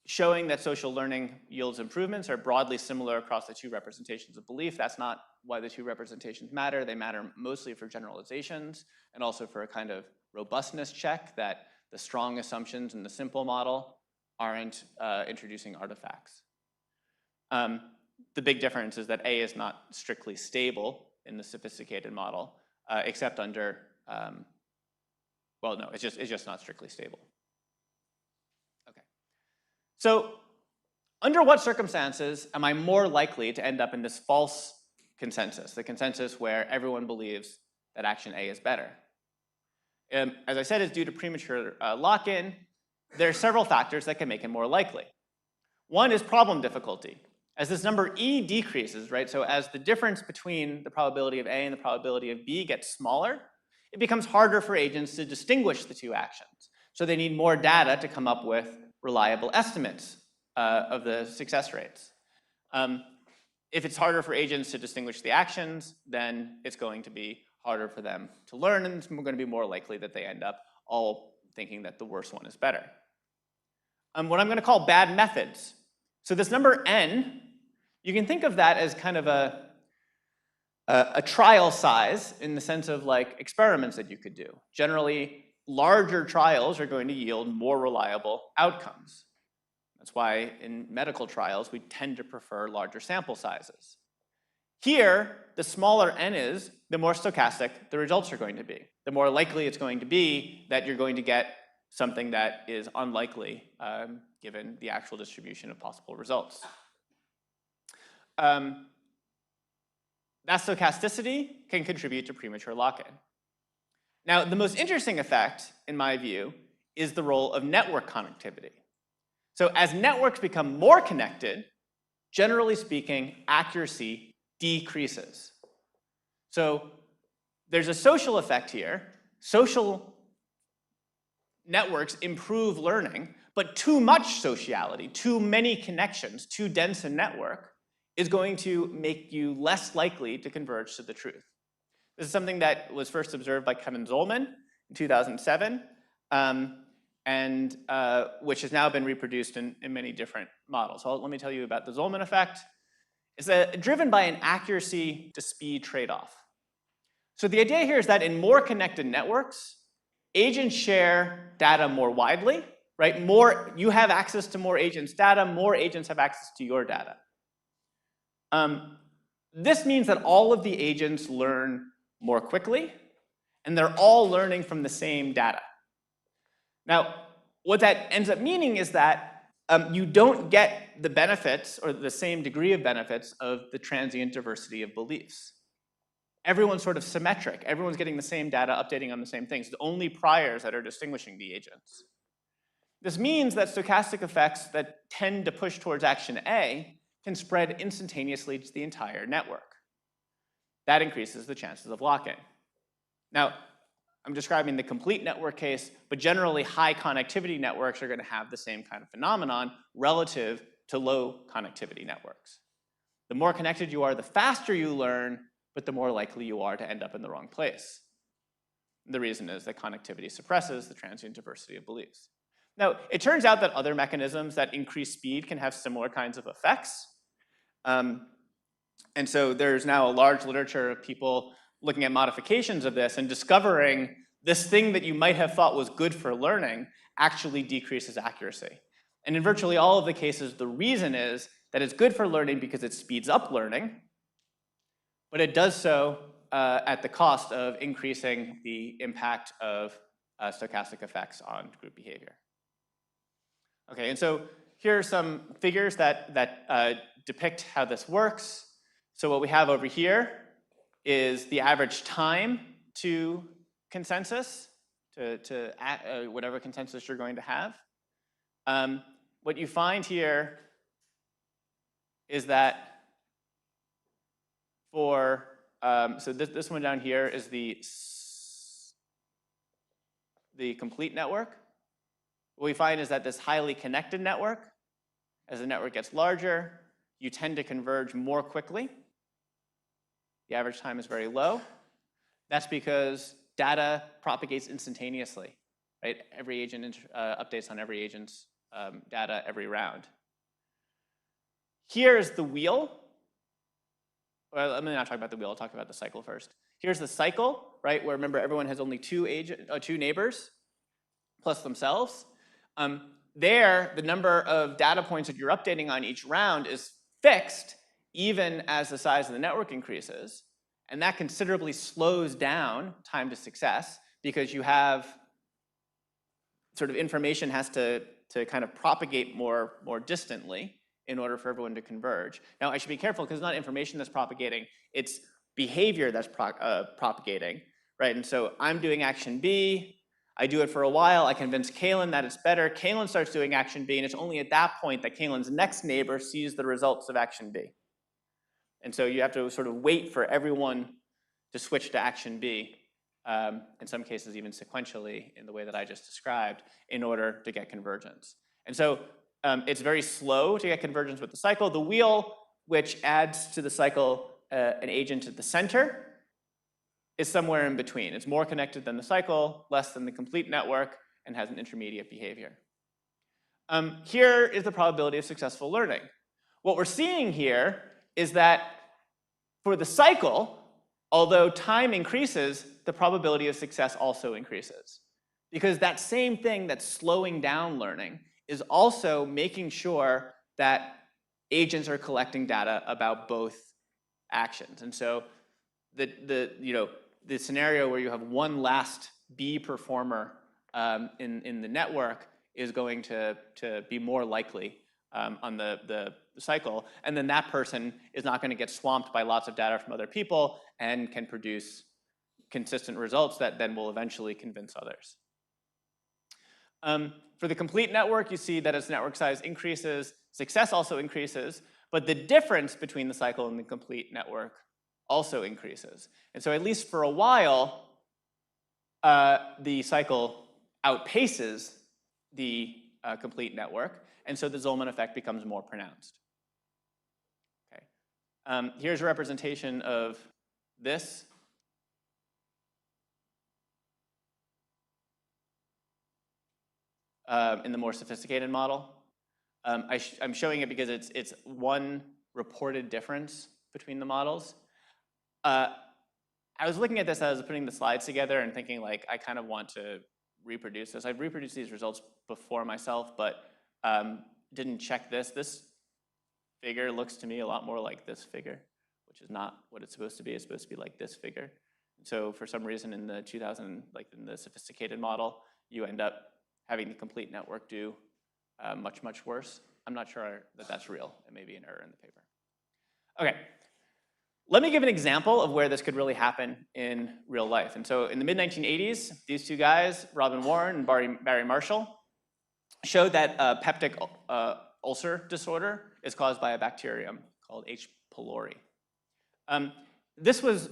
showing that social learning yields improvements are broadly similar across the two representations of belief. That's not why the two representations matter. They matter mostly for generalizations and also for a kind of robustness check that the strong assumptions in the simple model aren't introducing artifacts. The big difference is that A is not strictly stable in the sophisticated model, except under, well, no, it's just not strictly stable. Okay. So under what circumstances am I more likely to end up in this false consensus, the consensus where everyone believes that action A is better? As I said, it's due to premature lock-in. There are several factors that can make it more likely. One is problem difficulty. As this number E decreases, right, so as the difference between the probability of A and the probability of B gets smaller, it becomes harder for agents to distinguish the two actions. So they need more data to come up with reliable estimates of the success rates. If it's harder for agents to distinguish the actions, then it's going to be harder for them to learn, and it's going to be more likely that they end up all thinking that the worst one is better. What I'm going to call bad methods. So this number n, you can think of that as kind of a trial size in the sense of like experiments that you could do. Generally, larger trials are going to yield more reliable outcomes. That's why in medical trials, we tend to prefer larger sample sizes. Here, the smaller n is, the more stochastic the results are going to be. The more likely it's going to be that you're going to get something that is unlikely given the actual distribution of possible results. That stochasticity can contribute to premature lock-in. Now, the most interesting effect, in my view, is the role of network connectivity. So as networks become more connected, generally speaking, accuracy decreases. So there's a social effect here. Social networks improve learning, But too much sociality, too many connections, too dense a network is going to make you less likely to converge to the truth. This is something that was first observed by Kevin Zollman in 2007, which has now been reproduced in many different models. So let me tell you about the Zollman effect. It's driven by an accuracy to speed trade-off. So the idea here is that in more connected networks, agents share data more widely, right? You have access to more agents' data, more agents have access to your data. This means that all of the agents learn more quickly, and they're all learning from the same data. Now, what that ends up meaning is that you don't get the benefits or the same degree of benefits of the transient diversity of beliefs. Everyone's sort of symmetric. Everyone's getting the same data, updating on the same things. It's only priors that are distinguishing the agents. This means that stochastic effects that tend to push towards action A can spread instantaneously to the entire network. That increases the chances of lock-in. Now, I'm describing the complete network case, but generally high connectivity networks are going to have the same kind of phenomenon relative to low connectivity networks. The more connected you are, the faster you learn, but the more likely you are to end up in the wrong place. The reason is that connectivity suppresses the transient diversity of beliefs. Now, it turns out that other mechanisms that increase speed can have similar kinds of effects. And so there's now a large literature of people looking at modifications of this and discovering this thing that you might have thought was good for learning actually decreases accuracy. And in virtually all of the cases, the reason is that it's good for learning because it speeds up learning, but it does so at the cost of increasing the impact of stochastic effects on group behavior. Okay, and so here are some figures that depict how this works. So what we have over here is the average time to consensus, to whatever consensus you're going to have. What you find here is that for, so this one down here is the complete network. What we find is that this highly connected network, as the network gets larger, you tend to converge more quickly. The average time is very low. That's because data propagates instantaneously, right? Every agent updates on every agent's data every round. Here's the wheel. Well, let me not talk about the wheel, I'll talk about the cycle first. Here's the cycle, right, where remember everyone has only two neighbors plus themselves. There, the number of data points that you're updating on each round is fixed even as the size of the network increases. And that considerably slows down time to success because you have sort of information has to kind of propagate more distantly in order for everyone to converge. Now, I should be careful because it's not information that's propagating, it's behavior that's propagating, right? And so I'm doing action B, I do it for a while, I convince Kalen that it's better, Kalen starts doing action B, and it's only at that point that Kalen's next neighbor sees the results of action B. And so you have to sort of wait for everyone to switch to action B, in some cases even sequentially in the way that I just described, in order to get convergence. And so it's very slow to get convergence with the cycle. The wheel, which adds to the cycle an agent at the center, is somewhere in between. It's more connected than the cycle, less than the complete network, and has an intermediate behavior. Here is the probability of successful learning. What we're seeing here is that for the cycle, although time increases, the probability of success also increases. Because that same thing that's slowing down learning is also making sure that agents are collecting data about both actions. And so the scenario where you have one last B performer in the network is going to be more likely on the cycle, and then that person is not going to get swamped by lots of data from other people and can produce consistent results that then will eventually convince others. For the complete network, you see that as network size increases, success also increases, but the difference between the cycle and the complete network also increases. And so at least for a while, the cycle outpaces the complete network, and so the Zollman effect becomes more pronounced. Okay. Here's a representation of this. In the more sophisticated model. I'm showing it because it's one reported difference between the models. I was looking at this as I was putting the slides together and thinking, like, I kind of want to reproduce this. I've reproduced these results before myself, but didn't check this. This figure looks to me a lot more like this figure, which is not what it's supposed to be. It's supposed to be like this figure. So for some reason in the in the sophisticated model, you end up having the complete network do much, much worse. I'm not sure that that's real. It may be an error in the paper. Okay, let me give an example of where this could really happen in real life. And so in the mid-1980s, these two guys, Robin Warren and Barry Marshall, showed that peptic ulcer disorder is caused by a bacterium called H. pylori. This was,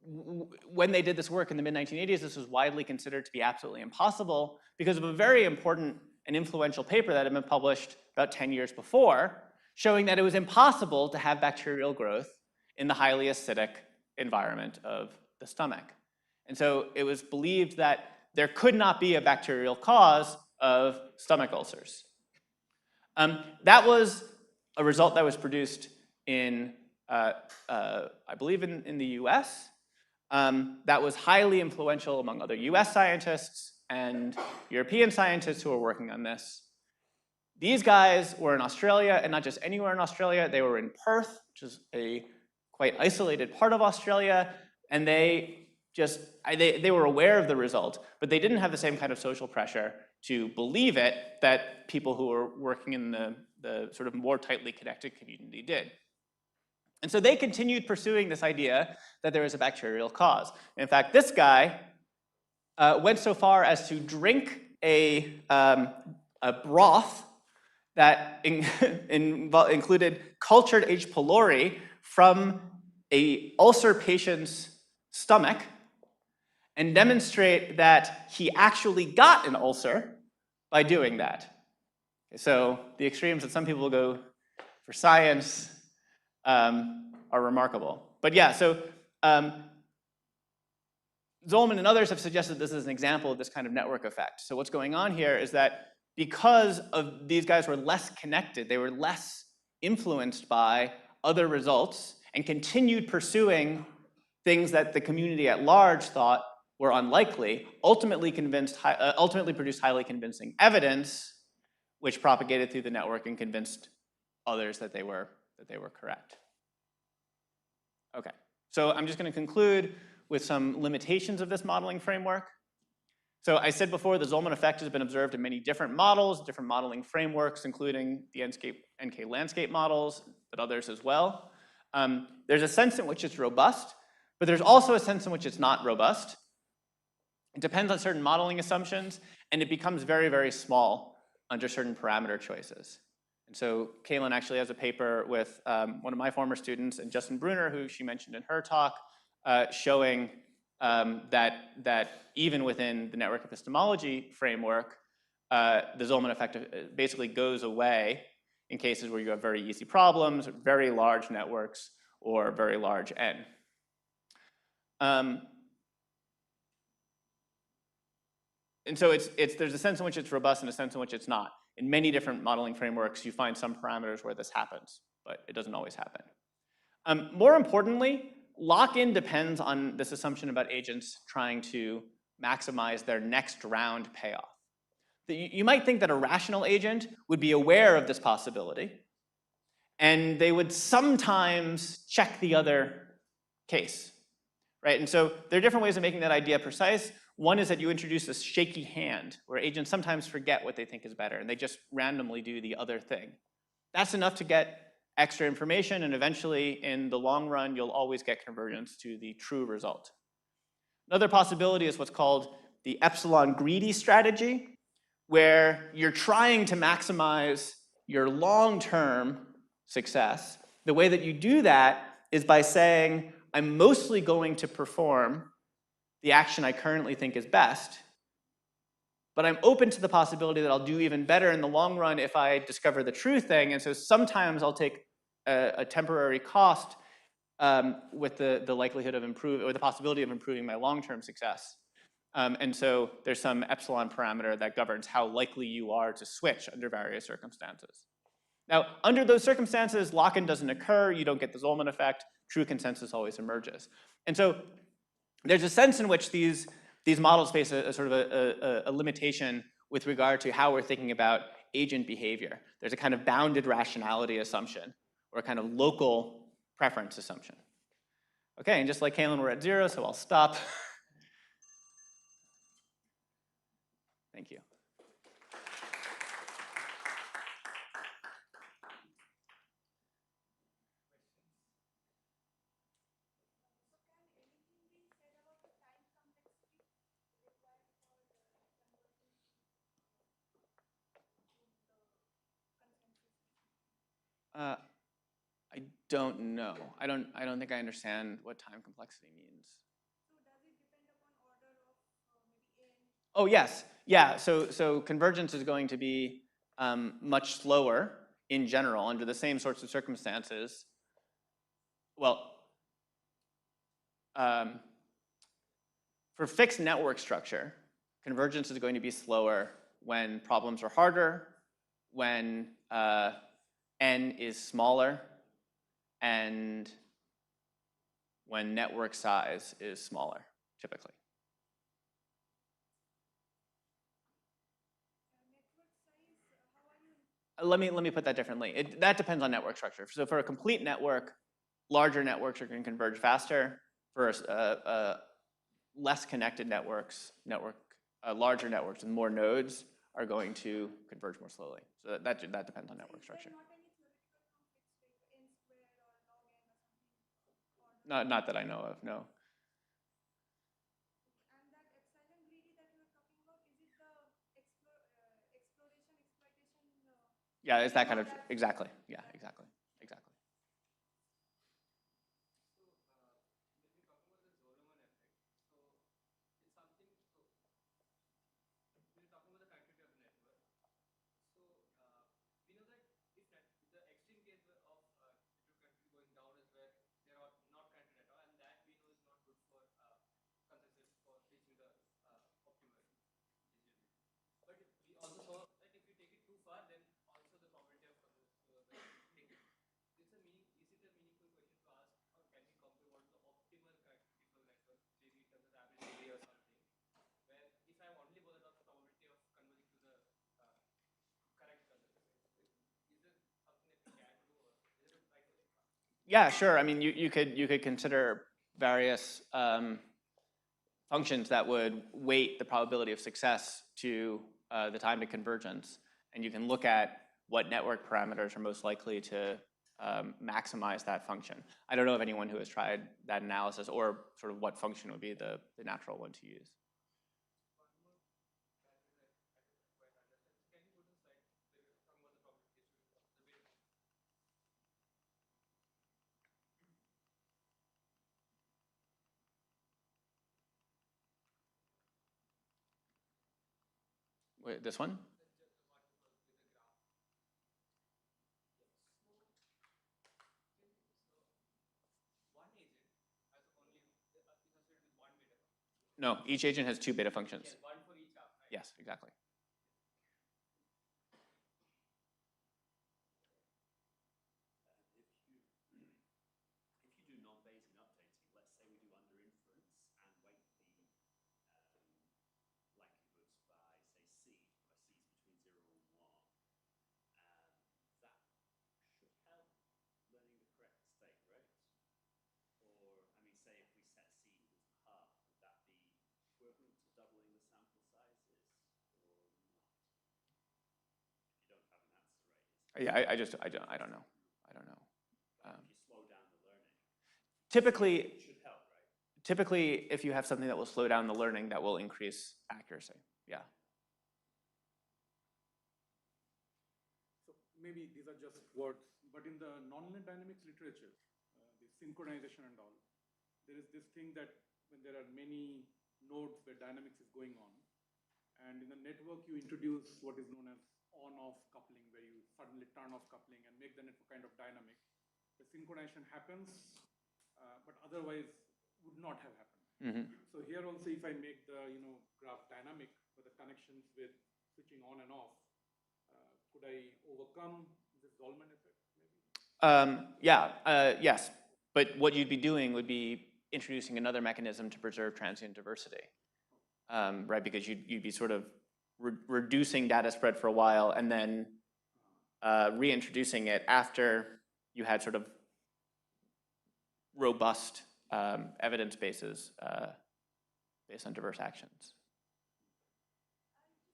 when they did this work in the mid-1980s, this was widely considered to be absolutely impossible because of a very important and influential paper that had been published about 10 years before, showing that it was impossible to have bacterial growth in the highly acidic environment of the stomach. And so it was believed that there could not be a bacterial cause of stomach ulcers. That was a result that was produced in, I believe, in the US. That was highly influential among other US scientists and European scientists who were working on this. These guys were in Australia, and not just anywhere in Australia. They were in Perth, which is a quite isolated part of Australia, and they were aware of the result, but they didn't have the same kind of social pressure to believe it that people who were working in the sort of more tightly connected community did. And so they continued pursuing this idea that there is a bacterial cause. In fact, this guy went so far as to drink a broth that included cultured H. pylori from an ulcer patient's stomach and demonstrate that he actually got an ulcer by doing that. So the extremes that some people go for science are remarkable. But yeah, so Zollman and others have suggested this is an example of this kind of network effect. So what's going on here is that because of these guys were less connected, they were less influenced by other results and continued pursuing things that the community at large thought were unlikely, ultimately produced highly convincing evidence, which propagated through the network and convinced others that they were correct. Okay, so I'm just going to conclude with some limitations of this modeling framework. So I said before, the Zollman effect has been observed in many different models, different modeling frameworks, including the NK landscape models, but others as well. There's a sense in which it's robust, but there's also a sense in which it's not robust. It depends on certain modeling assumptions, and it becomes very, very small under certain parameter choices. And so Kaylin actually has a paper with one of my former students and Justin Bruner, who she mentioned in her talk, showing that even within the network epistemology framework, the Zollman effect basically goes away in cases where you have very easy problems, very large networks, or very large N. And so there's a sense in which it's robust and a sense in which it's not. In many different modeling frameworks, you find some parameters where this happens, but it doesn't always happen. More importantly, lock-in depends on this assumption about agents trying to maximize their next round payoff. You might think that a rational agent would be aware of this possibility, and they would sometimes check the other case, right? And so there are different ways of making that idea precise. One is that you introduce this shaky hand, where agents sometimes forget what they think is better, and they just randomly do the other thing. That's enough to get extra information, and eventually, in the long run, you'll always get convergence to the true result. Another possibility is what's called the epsilon greedy strategy, where you're trying to maximize your long-term success. The way that you do that is by saying, I'm mostly going to perform the action I currently think is best, But I'm open to the possibility that I'll do even better in the long run if I discover the true thing. And so sometimes I'll take a temporary cost with the likelihood of improving, or the possibility of improving my long-term success. And so there's some epsilon parameter that governs how likely you are to switch under various circumstances. Now, under those circumstances, lock-in doesn't occur, you don't get the Zolman effect, true consensus always emerges. And so there's a sense in which these models face a sort of a limitation with regard to how we're thinking about agent behavior. There's a kind of bounded rationality assumption, or a kind of local preference assumption. Okay, and just like Kalen, we're at 0, so I'll stop. Thank you. I don't know. I don't think I understand what time complexity means. So does it depend upon order of maybe A and Oh yes, yeah. So convergence is going to be much slower in general under the same sorts of circumstances. Well, for fixed network structure, convergence is going to be slower when problems are harder, when n is smaller, and when network size is smaller, typically. network size, how are you? Let me put that differently. That depends on network structure. So for a complete network, larger networks are going to converge faster. For less connected networks, larger networks with more nodes are going to converge more slowly. So that depends on network structure. Not any theoretical conflicts like n squared or log n or something? Not that I know of, no. And that epsilon greedy that you were talking about, is it the exploration, exploitation? Yeah, it's that kind of, exactly. Yeah, exactly. Exactly. So, when we're talking about the Zolomon effect, so it's something, so we're talking about the connectivity of the network. So, we know that if the extreme case of connectivity going down is where they are not connected at all, and that we know is not good for consensus for reaching the optimal decision. But we also saw that if you take it too far, then also the probability of consensus. So, when you take it, is it a meaningful question to ask, or can we compare what is the optimal connectivity for the network, maybe in terms of average area or something, where if I'm only bothered of the probability of converging to the correct consensus, is it something that we can do, or is it a right way? Yeah, sure. I mean, you could consider various functions that would weight the probability of success to the time to convergence. And you can look at what network parameters are most likely to maximize that function. I don't know of anyone who has tried that analysis, or sort of what function would be the natural one to use. One more parameter that I didn't quite understand. So can you go to the slide where we're talking about the probability distribution, the beta function? Wait, this one? Just the one with the graph. So one agent has only is associated with one beta function. No, each agent has 2 beta functions. Yes, one for each arm, right? Yes, exactly. If you do non-Bayesian updating, let's say we do under inference and weight the likelihoods by, say, seed, where c is between 0 and 1, that should help learning the correct state, right? Or, I mean, say if we set seed as half, would that be equivalent to doubling the sample sizes, or not? If you don't have an answer, right? Yeah, I don't know. I don't know. If you slow down the learning, Typically, it should help, right? Typically, if you have something that will slow down the learning, that will increase accuracy. Yeah. So maybe these are just words, but in the nonlinear dynamics literature, the synchronization and all, there is this thing that when there are many nodes where dynamics is going on, And in the network, you introduce what is known as on-off coupling, where you suddenly turn off coupling and make the network kind of dynamic. The synchronization happens, but otherwise would not have happened. So here also, if I make the graph dynamic for the connections with switching on and off, could I overcome this Zolman effect, maybe? Yes, but what you'd be doing would be introducing another mechanism to preserve transient diversity, right? Because you'd be sort of reducing data spread for a while and then reintroducing it after you had sort of robust evidence bases based on diverse actions.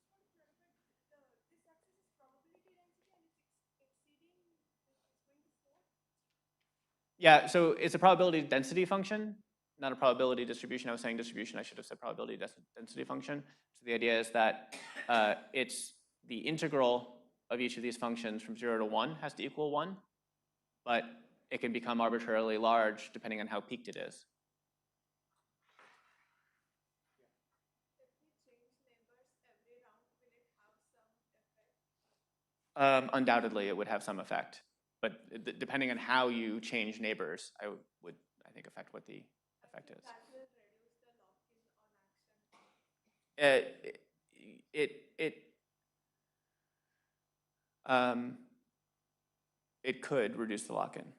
I just want to clarify, this axis is probability density and it's exceeding, it's going to 4? Yeah, so it's a probability density function, not a probability distribution. I was saying distribution, I should have said probability density function. So the idea is that it's the integral of each of these functions from 0 to 1 has to equal 1, but it can become arbitrarily large depending on how peaked it is. If we change neighbors every round, will it have some effect? Undoubtedly, it would have some effect, but depending on how you change neighbors, I think, affect what the effect is. That will reduce the lock-in on action. It could reduce the lock-in.